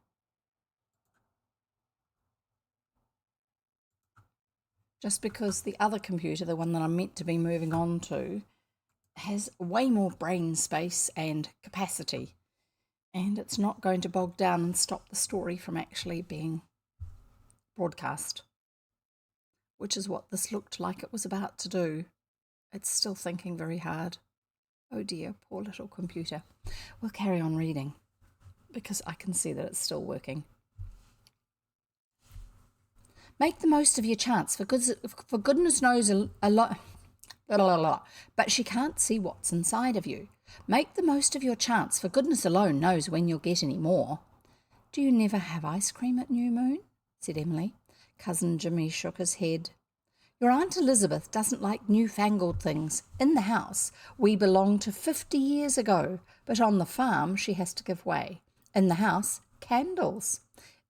Just because the other computer, the one that I'm meant to be moving on to, has way more brain space and capacity, and it's not going to bog down and stop the story from actually being broadcast, which is what this looked like it was about to do. It's still thinking very hard. Oh dear, poor little computer. We'll carry on reading because I can see that it's still working. "Make the most of your chance, for goodness knows a lot. But she can't see what's inside of you. Make the most of your chance, for goodness alone knows when you'll get any more." "Do you never have ice cream at New Moon?" said Emily. Cousin Jimmy shook his head. "Your Aunt Elizabeth doesn't like newfangled things. In the house, we belong to 50 years ago, but on the farm she has to give way. In the house, candles.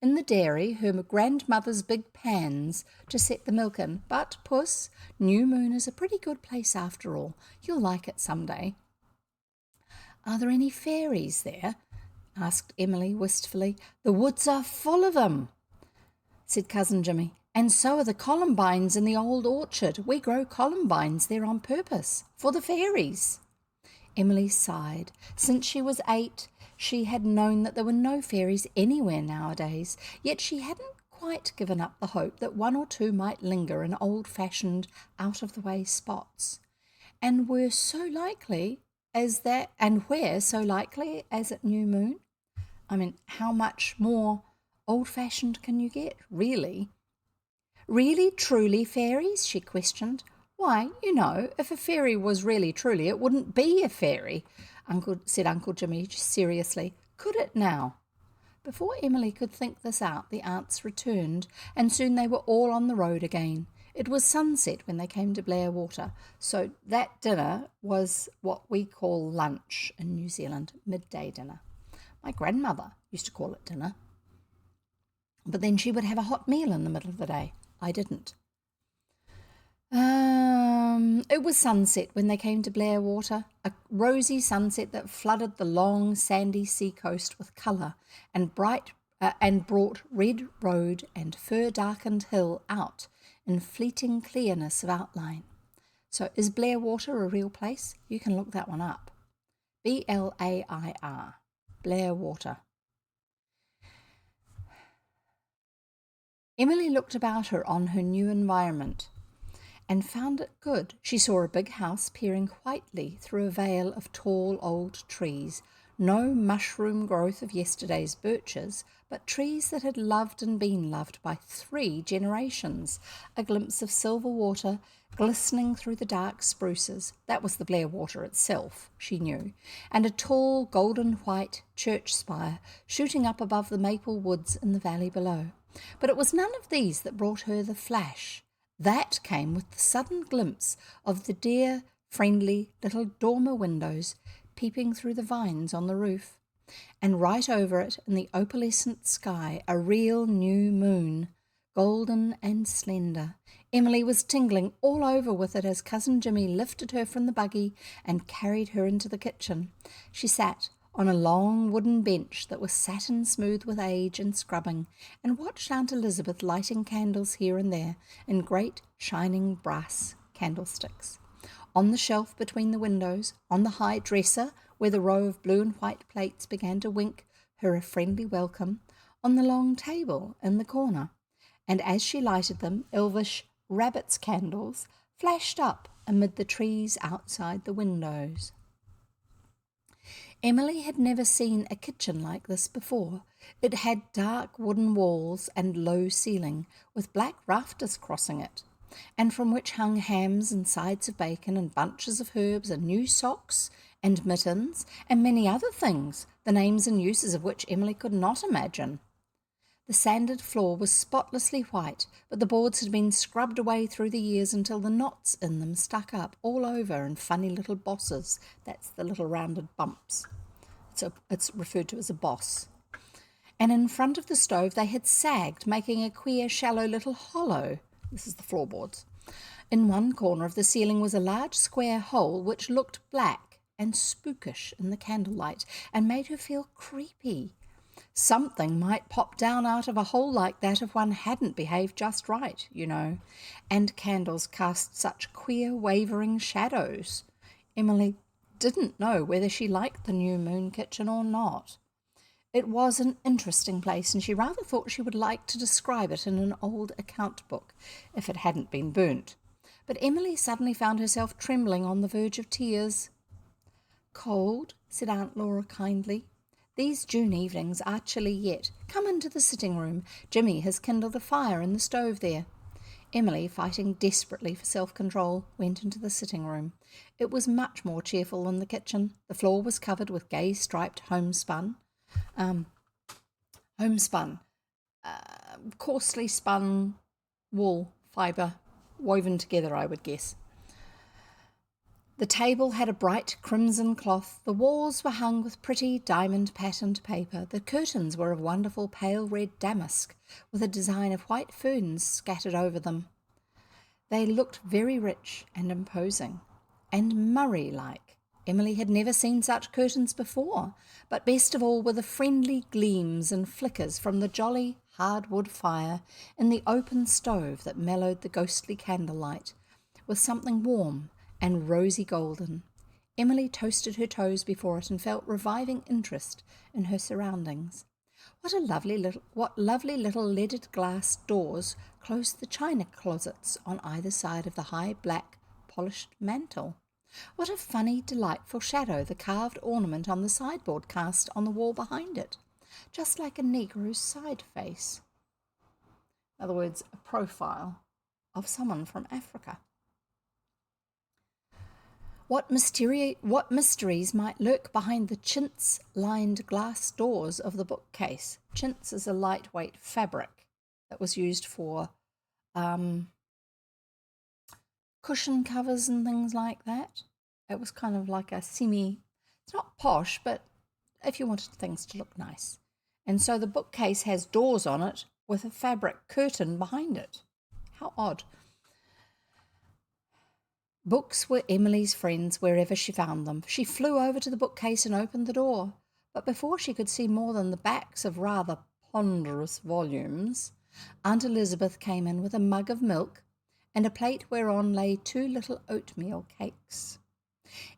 In the dairy, her grandmother's big pans to set the milk in. But, Puss, New Moon is a pretty good place after all. You'll like it some day." "Are there any fairies there?" asked Emily wistfully. "The woods are full of them," said Cousin Jimmy. "And so are the columbines in the old orchard. We grow columbines there on purpose, for the fairies." Emily sighed. Since she was 8, she had known that there were no fairies anywhere nowadays, yet she hadn't quite given up the hope that 1 or 2 might linger in old-fashioned, out-of-the-way spots, and where so likely as at New Moon. I mean, how much more old-fashioned can you get, really? "Really, truly fairies?" she questioned. Why, if a fairy was really truly, it wouldn't be a fairy, said Uncle Jimmy seriously. Could it now? Before Emily could think this out, the aunts returned, and soon they were all on the road again. It was sunset when they came to Blair Water, so that dinner was what we call lunch in New Zealand, midday dinner. My grandmother used to call it dinner, but then she would have a hot meal in the middle of the day. I didn't. It was sunset when they came to Blair Water, a rosy sunset that flooded the long, sandy seacoast with colour and brought red road and fir-darkened hill out in fleeting clearness of outline. So is Blair Water a real place? You can look that one up. Blair, Blair Water. Emily looked about her on her new environment and found it good. She saw a big house peering whitely through a veil of tall old trees, no mushroom growth of yesterday's birches, but trees that had loved and been loved by 3 generations. A glimpse of silver water glistening through the dark spruces. That was the Blair Water itself, she knew, and a tall golden white church spire shooting up above the maple woods in the valley below. But it was none of these that brought her the flash. That came with the sudden glimpse of the dear, friendly little dormer windows peeping through the vines on the roof, and right over it in the opalescent sky a real new moon, golden and slender. Emily was tingling all over with it as Cousin Jimmy lifted her from the buggy and carried her into the kitchen. She sat on a long wooden bench that was satin smooth with age and scrubbing, and watched Aunt Elizabeth lighting candles here and there in great shining brass candlesticks. On the shelf between the windows, on the high dresser where the row of blue and white plates began to wink her a friendly welcome, on the long table in the corner, and as she lighted them, elvish rabbit's candles flashed up amid the trees outside the windows. Emily had never seen a kitchen like this before. It had dark wooden walls and low ceiling, with black rafters crossing it, and from which hung hams and sides of bacon and bunches of herbs and new socks and mittens and many other things, the names and uses of which Emily could not imagine. The sanded floor was spotlessly white, but the boards had been scrubbed away through the years until the knots in them stuck up all over in funny little bosses. That's the little rounded bumps. It's referred to as a boss. And in front of the stove they had sagged, making a queer, shallow little hollow. This is the floorboards. In one corner of the ceiling was a large square hole which looked black and spookish in the candlelight and made her feel creepy. Something might pop down out of a hole like that if one hadn't behaved just right, and candles cast such queer wavering shadows. Emily didn't know whether she liked the new moon kitchen or not. It was an interesting place, and she rather thought she would like to describe it in an old account book if it hadn't been burnt. But Emily suddenly found herself trembling on the verge of tears. "Cold?" said Aunt Laura kindly. "These June evenings are chilly yet. Come into the sitting room. Jimmy has kindled a fire in the stove there." Emily, fighting desperately for self-control, went into the sitting room. It was much more cheerful than the kitchen. The floor was covered with gay striped homespun, coarsely spun wool fibre, woven together, I would guess. The table had a bright crimson cloth. The walls were hung with pretty diamond-patterned paper. The curtains were of wonderful pale red damask, with a design of white ferns scattered over them. They looked very rich and imposing, and Murray-like. Emily had never seen such curtains before, but best of all were the friendly gleams and flickers from the jolly hardwood fire in the open stove that mellowed the ghostly candlelight with something warm and rosy golden. Emily toasted her toes before it and felt reviving interest in her surroundings. What lovely little leaded glass doors closed the china closets on either side of the high black polished mantel. What a funny, delightful shadow the carved ornament on the sideboard cast on the wall behind it, just like a Negro's side face. In other words, a profile of someone from Africa. What mysteries might lurk behind the chintz-lined glass doors of the bookcase? Chintz is a lightweight fabric that was used for cushion covers and things like that. It was kind of like a it's not posh, but if you wanted things to look nice. And so the bookcase has doors on it with a fabric curtain behind it. How odd. Books were Emily's friends wherever she found them. She flew over to the bookcase and opened the door. But before she could see more than the backs of rather ponderous volumes, Aunt Elizabeth came in with a mug of milk and a plate whereon lay 2 little oatmeal cakes.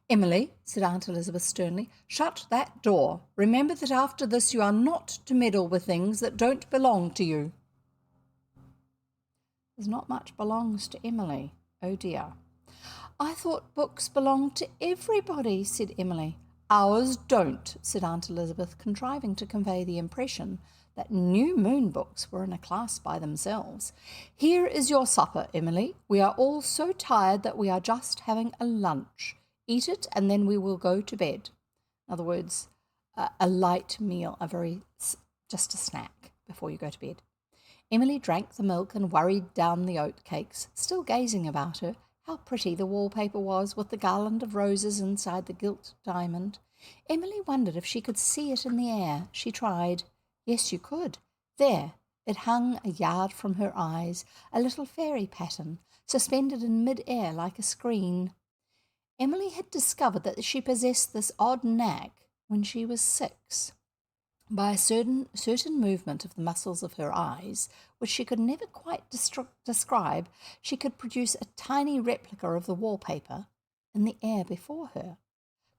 "Emily," said Aunt Elizabeth sternly, "shut that door. Remember that after this you are not to meddle with things that don't belong to you." There's not much belongs to Emily. Oh dear. "I thought books belonged to everybody," said Emily. "Ours don't," said Aunt Elizabeth, contriving to convey the impression that New Moon books were in a class by themselves. "Here is your supper, Emily. We are all so tired that we are just having a lunch. Eat it, and then we will go to bed." In other words, a light meal, just a snack before you go to bed. Emily drank the milk and worried down the oat cakes, still gazing about her. How pretty the wallpaper was with the garland of roses inside the gilt diamond. Emily wondered if she could see it in the air. She tried. Yes, you could. There, it hung a yard from her eyes, a little fairy pattern, suspended in mid-air like a screen. Emily had discovered that she possessed this odd knack when she was 6. By a certain movement of the muscles of her eyes, which she could never quite describe, she could produce a tiny replica of the wallpaper in the air before her,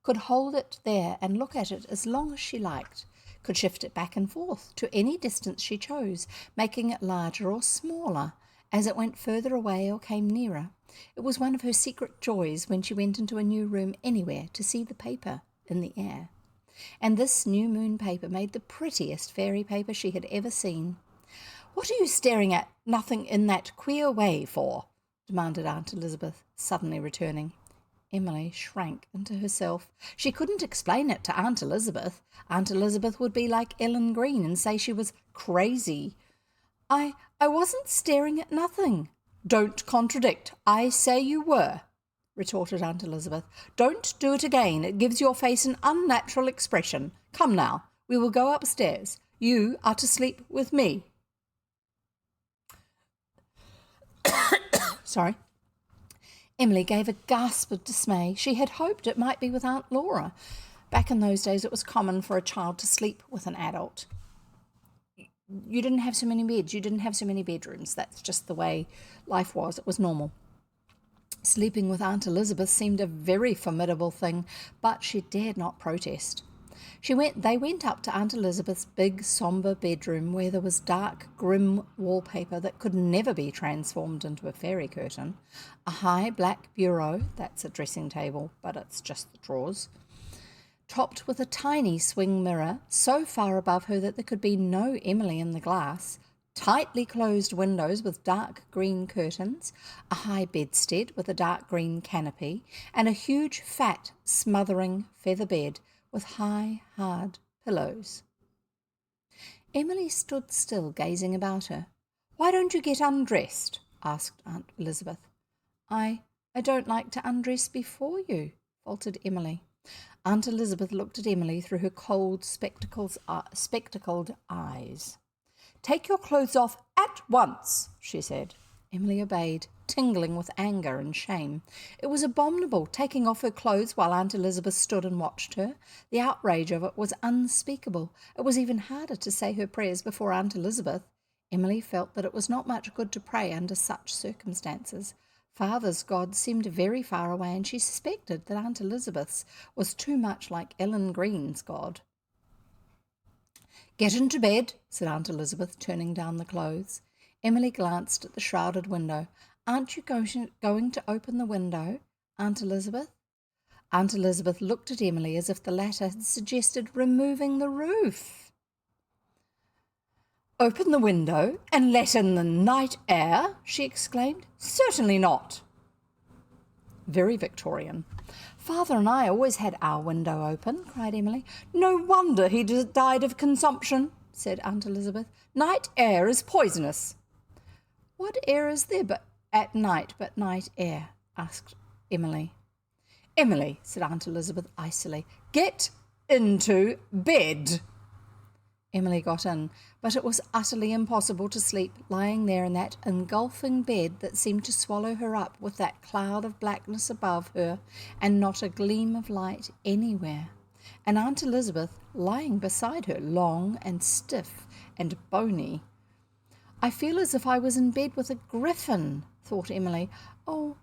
could hold it there and look at it as long as she liked, could shift it back and forth to any distance she chose, making it larger or smaller as it went further away or came nearer. It was one of her secret joys when she went into a new room anywhere to see the paper in the air. And this New Moon paper made the prettiest fairy paper she had ever seen. "What are you staring at nothing in that queer way for?" demanded Aunt Elizabeth, suddenly returning. Emily shrank into herself. She couldn't explain it to Aunt Elizabeth. Aunt Elizabeth would be like Ellen Green and say she was crazy. I wasn't staring at nothing." "Don't contradict. I say you were," retorted Aunt Elizabeth. "Don't do it again. It gives your face an unnatural expression. Come now, we will go upstairs. You are to sleep with me." Sorry. Emily gave a gasp of dismay. She had hoped it might be with Aunt Laura. Back in those days, it was common for a child to sleep with an adult. You didn't have so many beds. You didn't have so many bedrooms. That's just the way life was. It was normal. Sleeping with Aunt Elizabeth seemed a very formidable thing, but she dared not protest. They went up to Aunt Elizabeth's big, sombre bedroom where there was dark, grim wallpaper that could never be transformed into a fairy curtain, a high black bureau, that's a dressing table, but it's just the drawers, topped with a tiny swing mirror so far above her that there could be no Emily in the glass, tightly closed windows with dark green curtains, a high bedstead with a dark green canopy, and a huge, fat, smothering feather bed with high, hard pillows. Emily stood still, gazing about her. "Why don't you get undressed?" asked Aunt Elizabeth. I don't like to undress before you," faltered Emily. Aunt Elizabeth looked at Emily through her cold, spectacled eyes. "Take your clothes off at once," she said. Emily obeyed, tingling with anger and shame. It was abominable, taking off her clothes while Aunt Elizabeth stood and watched her. The outrage of it was unspeakable. It was even harder to say her prayers before Aunt Elizabeth. Emily felt that it was not much good to pray under such circumstances. Father's God seemed very far away, and she suspected that Aunt Elizabeth's was too much like Ellen Green's God. "Get into bed," said Aunt Elizabeth, turning down the clothes. Emily glanced at the shrouded window. "Aren't you going to open the window, Aunt Elizabeth?" Aunt Elizabeth looked at Emily as if the latter had suggested removing the roof. "Open the window and let in the night air?" she exclaimed. "Certainly not." Very Victorian. "Father and I always had our window open," cried Emily. "No wonder he died of consumption," said Aunt Elizabeth. "Night air is poisonous." "What air is there but at night but night air?" asked Emily. "Emily," said Aunt Elizabeth icily, "get into bed." Emily got in, but it was utterly impossible to sleep lying there in that engulfing bed that seemed to swallow her up with that cloud of blackness above her and not a gleam of light anywhere, and Aunt Elizabeth lying beside her, long and stiff and bony. "I feel as if I was in bed with a griffin," thought Emily. Oh,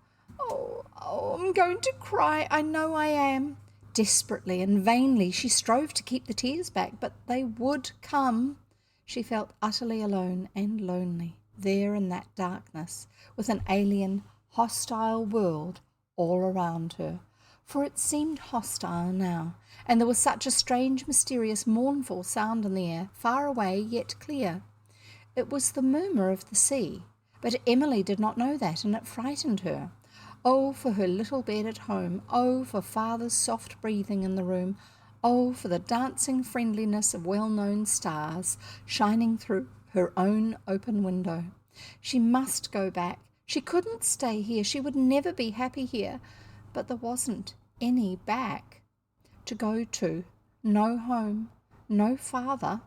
I'm going to cry. I know I am." Desperately and vainly she strove to keep the tears back, but they would come. She felt utterly alone and lonely, there in that darkness, with an alien, hostile world all around her. For it seemed hostile now, and there was such a strange, mysterious, mournful sound in the air, far away yet clear. It was the murmur of the sea, but Emily did not know that, and it frightened her. Oh, for her little bed at home. Oh, for father's soft breathing in the room. Oh, for the dancing friendliness of well-known stars shining through her own open window. She must go back. She couldn't stay here. She would never be happy here. But there wasn't any back to go to. No home. No father.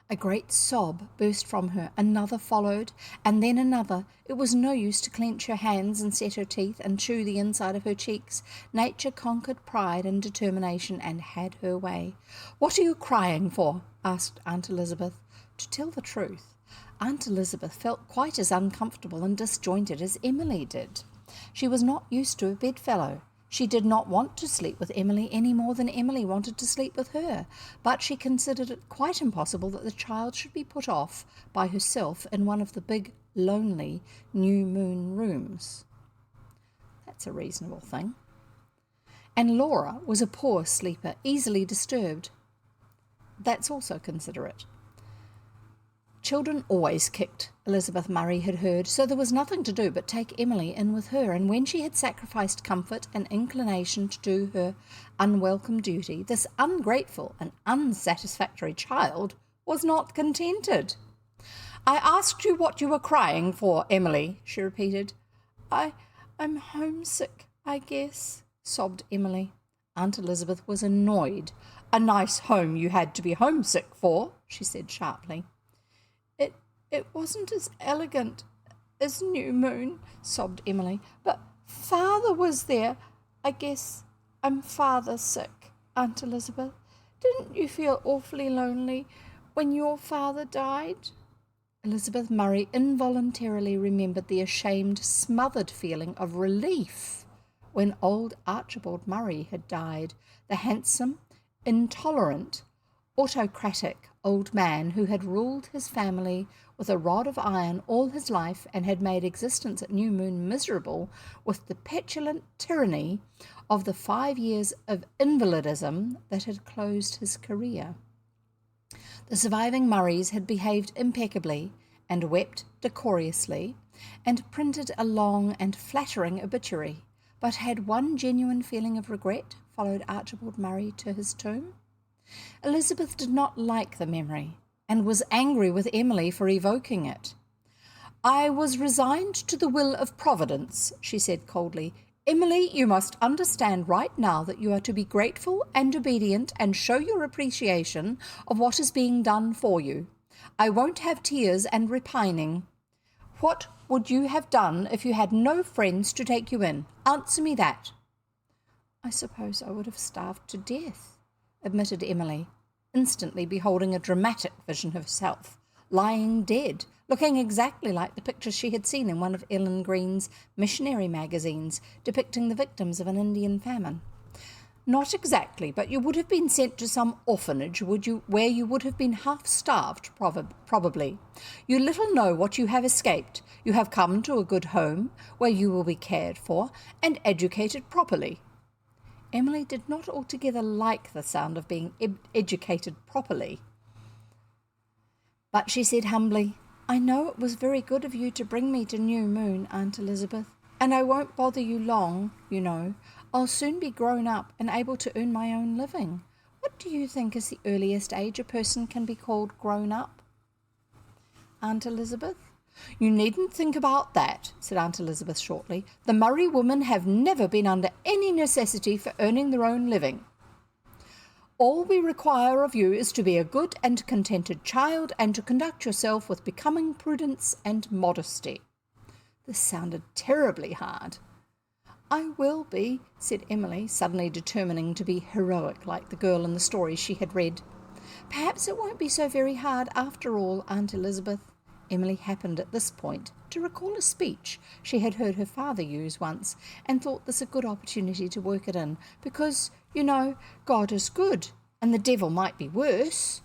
A great sob burst from her. Another followed, and then another. It was no use to clench her hands and set her teeth and chew the inside of her cheeks. Nature conquered pride and determination and had her way. "What are you crying for?" asked Aunt Elizabeth. To tell the truth, Aunt Elizabeth felt quite as uncomfortable and disjointed as Emily did. She was not used to a bedfellow. She did not want to sleep with Emily any more than Emily wanted to sleep with her, but she considered it quite impossible that the child should be put off by herself in one of the big, lonely, new moon rooms. That's a reasonable thing. And Laura was a poor sleeper, easily disturbed. That's also considerate. Children always kicked, Elizabeth Murray had heard, so there was nothing to do but take Emily in with her, and when she had sacrificed comfort and inclination to do her unwelcome duty, this ungrateful and unsatisfactory child was not contented. "I asked you what you were crying for, Emily," she repeated. I'm homesick, I guess," sobbed Emily. Aunt Elizabeth was annoyed. "A nice home you had to be homesick for," she said sharply. It wasn't as elegant as New Moon," sobbed Emily, "but father was there. I guess I'm father sick, Aunt Elizabeth. Didn't you feel awfully lonely when your father died?" Elizabeth Murray involuntarily remembered the ashamed, smothered feeling of relief when old Archibald Murray had died, the handsome, intolerant, autocratic old man who had ruled his family with a rod of iron all his life and had made existence at New Moon miserable with the petulant tyranny of the 5 years of invalidism that had closed his career. The surviving Murrays had behaved impeccably and wept decorously and printed a long and flattering obituary, but had one genuine feeling of regret followed Archibald Murray to his tomb? Elizabeth did not like the memory and was angry with Emily for evoking it. "I was resigned to the will of Providence," she said coldly. "Emily, you must understand right now that you are to be grateful and obedient and show your appreciation of what is being done for you. I won't have tears and repining. What would you have done if you had no friends to take you in? Answer me that." "I suppose I would have starved to death," admitted Emily, instantly beholding a dramatic vision of herself, lying dead, looking exactly like the picture she had seen in one of Ellen Green's missionary magazines depicting the victims of an Indian famine. "Not exactly, but you would have been sent to some orphanage, would you, where you would have been half-starved, probably. You little know what you have escaped. You have come to a good home, where you will be cared for and educated properly." Emily did not altogether like the sound of being educated properly. But she said humbly, "I know it was very good of you to bring me to New Moon, Aunt Elizabeth, and I won't bother you long, you know. I'll soon be grown up and able to earn my own living. What do you think is the earliest age a person can be called grown up? Aunt Elizabeth? You needn't think about that, said Aunt Elizabeth shortly. The Murray women have never been under any necessity for earning their own living. All we require of you is to be a good and contented child and to conduct yourself with becoming prudence and modesty. This sounded terribly hard. I will be, said Emily, suddenly determining to be heroic like the girl in the story she had read. Perhaps it won't be so very hard after all, Aunt Elizabeth. Emily happened at this point to recall a speech she had heard her father use once and thought this a good opportunity to work it in because, you know, God is good and the devil might be worse.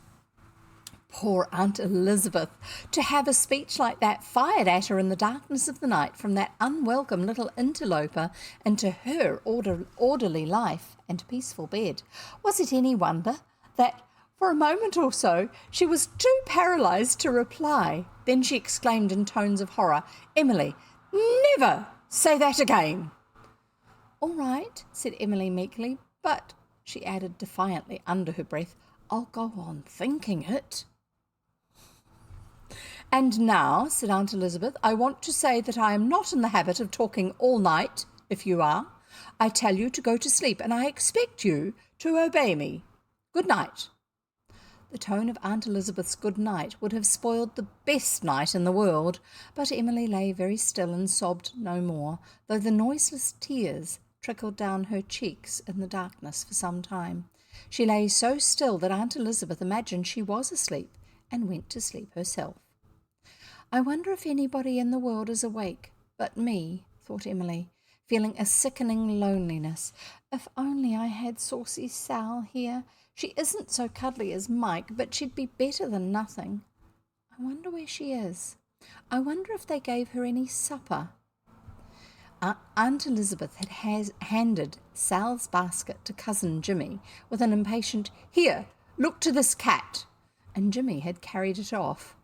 Poor Aunt Elizabeth, to have a speech like that fired at her in the darkness of the night from that unwelcome little interloper into her orderly life and peaceful bed. Was it any wonder that for a moment or so she was too paralysed to reply? Then she exclaimed in tones of horror, Emily, never say that again. All right, said Emily meekly, but, she added defiantly under her breath, I'll go on thinking it. And now, said Aunt Elizabeth, I want to say that I am not in the habit of talking all night, if you are. I tell you to go to sleep, and I expect you to obey me. Good night. The tone of Aunt Elizabeth's good night would have spoiled the best night in the world, but Emily lay very still and sobbed no more, though the noiseless tears trickled down her cheeks in the darkness for some time. She lay so still that Aunt Elizabeth imagined she was asleep and went to sleep herself. I wonder if anybody in the world is awake but me, thought Emily, feeling a sickening loneliness. If only I had Saucy Sal here. She isn't so cuddly as Mike, but she'd be better than nothing. I wonder where she is. I wonder if they gave her any supper. Aunt Elizabeth had handed Sal's basket to Cousin Jimmy with an impatient, Here, look to this cat, and Jimmy had carried it off.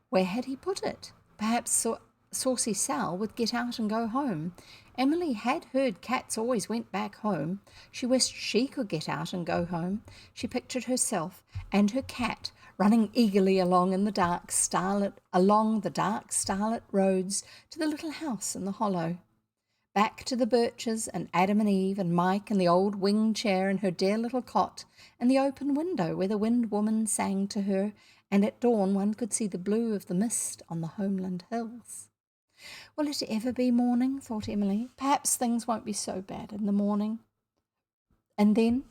Where had he put it? Perhaps Saucy Sal would get out and go home. Emily had heard cats always went back home. She wished she could get out and go home. She pictured herself and her cat running eagerly along the dark starlit roads to the little house in the hollow. Back to the Birches and Adam and Eve and Mike and the old wing chair and her dear little cot and the open window where the wind woman sang to her, and at dawn one could see the blue of the mist on the homeland hills. Will it ever be morning, thought Emily. Perhaps things won't be so bad in the morning. And then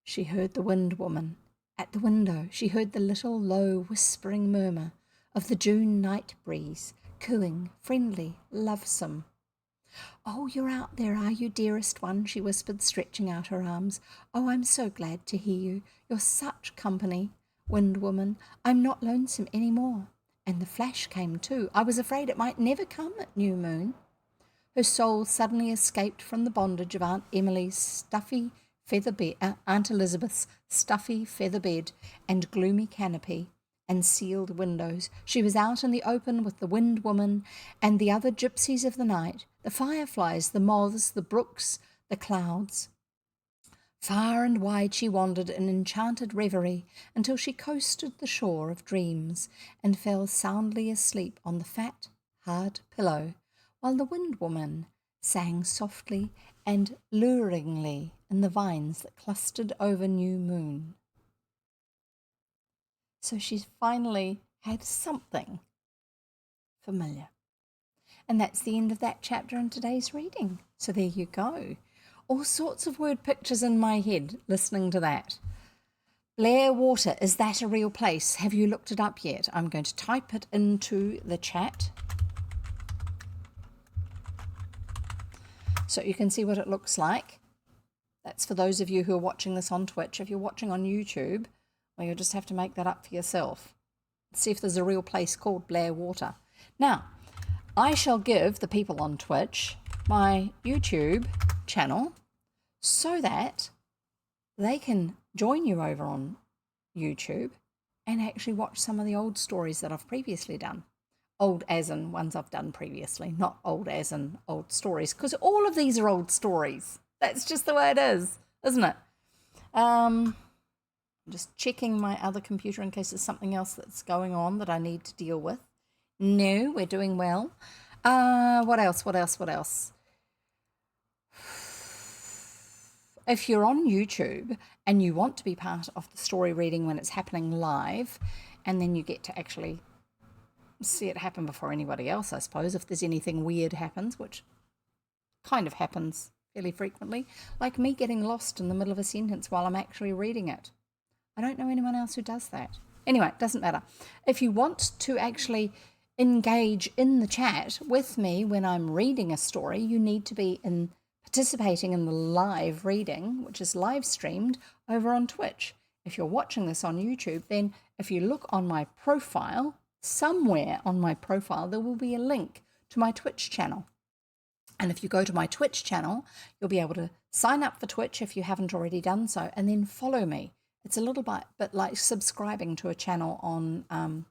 she heard the wind woman. At the window she heard the little low whispering murmur of the June night breeze, cooing, friendly, lovesome. Oh, you're out there, are you, dearest one? She whispered, stretching out her arms. Oh, I'm so glad to hear you. You're such company, wind woman. I'm not lonesome any more. And the flash came too. I was afraid it might never come at new moon. Her soul suddenly escaped from the bondage of Aunt Elizabeth's stuffy feather bed and gloomy canopy and sealed windows. She was out in the open with the wind woman and the other gypsies of the night, the fireflies, the moths, the brooks, the clouds. Far and wide she wandered in enchanted reverie until she coasted the shore of dreams and fell soundly asleep on the fat, hard pillow, while the wind woman sang softly and luringly in the vines that clustered over New Moon. So she's finally had something familiar. And that's the end of that chapter in today's reading. So there you go. All sorts of word pictures in my head listening to that. Blair Water, is that a real place? Have you looked it up yet? I'm going to type it into the chat so you can see what it looks like. That's for those of you who are watching this on Twitch. If you're watching on YouTube, well, you'll just have to make that up for yourself. See if there's a real place called Blair Water. Now, I shall give the people on Twitch my YouTube channel so that they can join you over on YouTube and actually watch some of the old stories that I've previously done. Old as in ones I've done previously, not old as in old stories, because all of these are old stories. That's just the way it is, isn't it? I'm just checking my other computer in case there's something else that's going on that I need to deal with. No, we're doing well. What else? What else? What else? If you're on YouTube and you want to be part of the story reading when it's happening live, and then you get to actually see it happen before anybody else, I suppose, if there's anything weird happens, which kind of happens fairly frequently, like me getting lost in the middle of a sentence while I'm actually reading it. I don't know anyone else who does that. Anyway, it doesn't matter. If you want to actually engage in the chat with me when I'm reading a story, you need to be participating in the live reading, which is live streamed over on Twitch. If you're watching this on YouTube, then if you look on my profile, somewhere on my profile, there will be a link to my Twitch channel. And if you go to my Twitch channel, you'll be able to sign up for Twitch if you haven't already done so, and then follow me. It's a little bit like subscribing to a channel on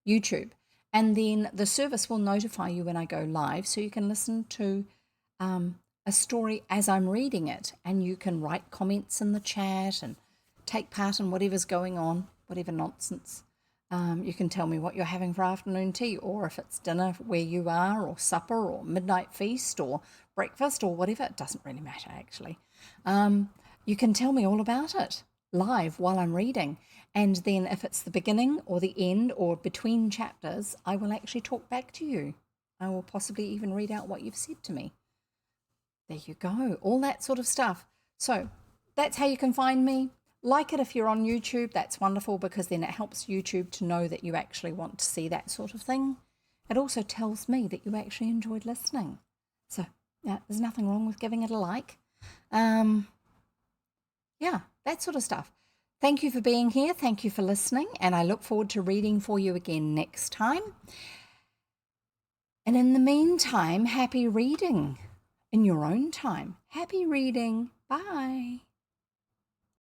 YouTube. And then the service will notify you when I go live, so you can listen to a story as I'm reading it, and you can write comments in the chat and take part in whatever's going on, whatever nonsense. You can tell me what you're having for afternoon tea, or if it's dinner where you are, or supper, or midnight feast, or breakfast, or whatever. It doesn't really matter, actually. You can tell me all about it live while I'm reading. And then if it's the beginning or the end or between chapters, I will actually talk back to you. I will possibly even read out what you've said to me. There you go. All that sort of stuff. So that's how you can find me. Like it if you're on YouTube. That's wonderful, because then it helps YouTube to know that you actually want to see that sort of thing. It also tells me that you actually enjoyed listening. So yeah, there's nothing wrong with giving it a like. Yeah, that sort of stuff. Thank you for being here. Thank you for listening. And I look forward to reading for you again next time. And in the meantime, happy reading in your own time. Happy reading. Bye.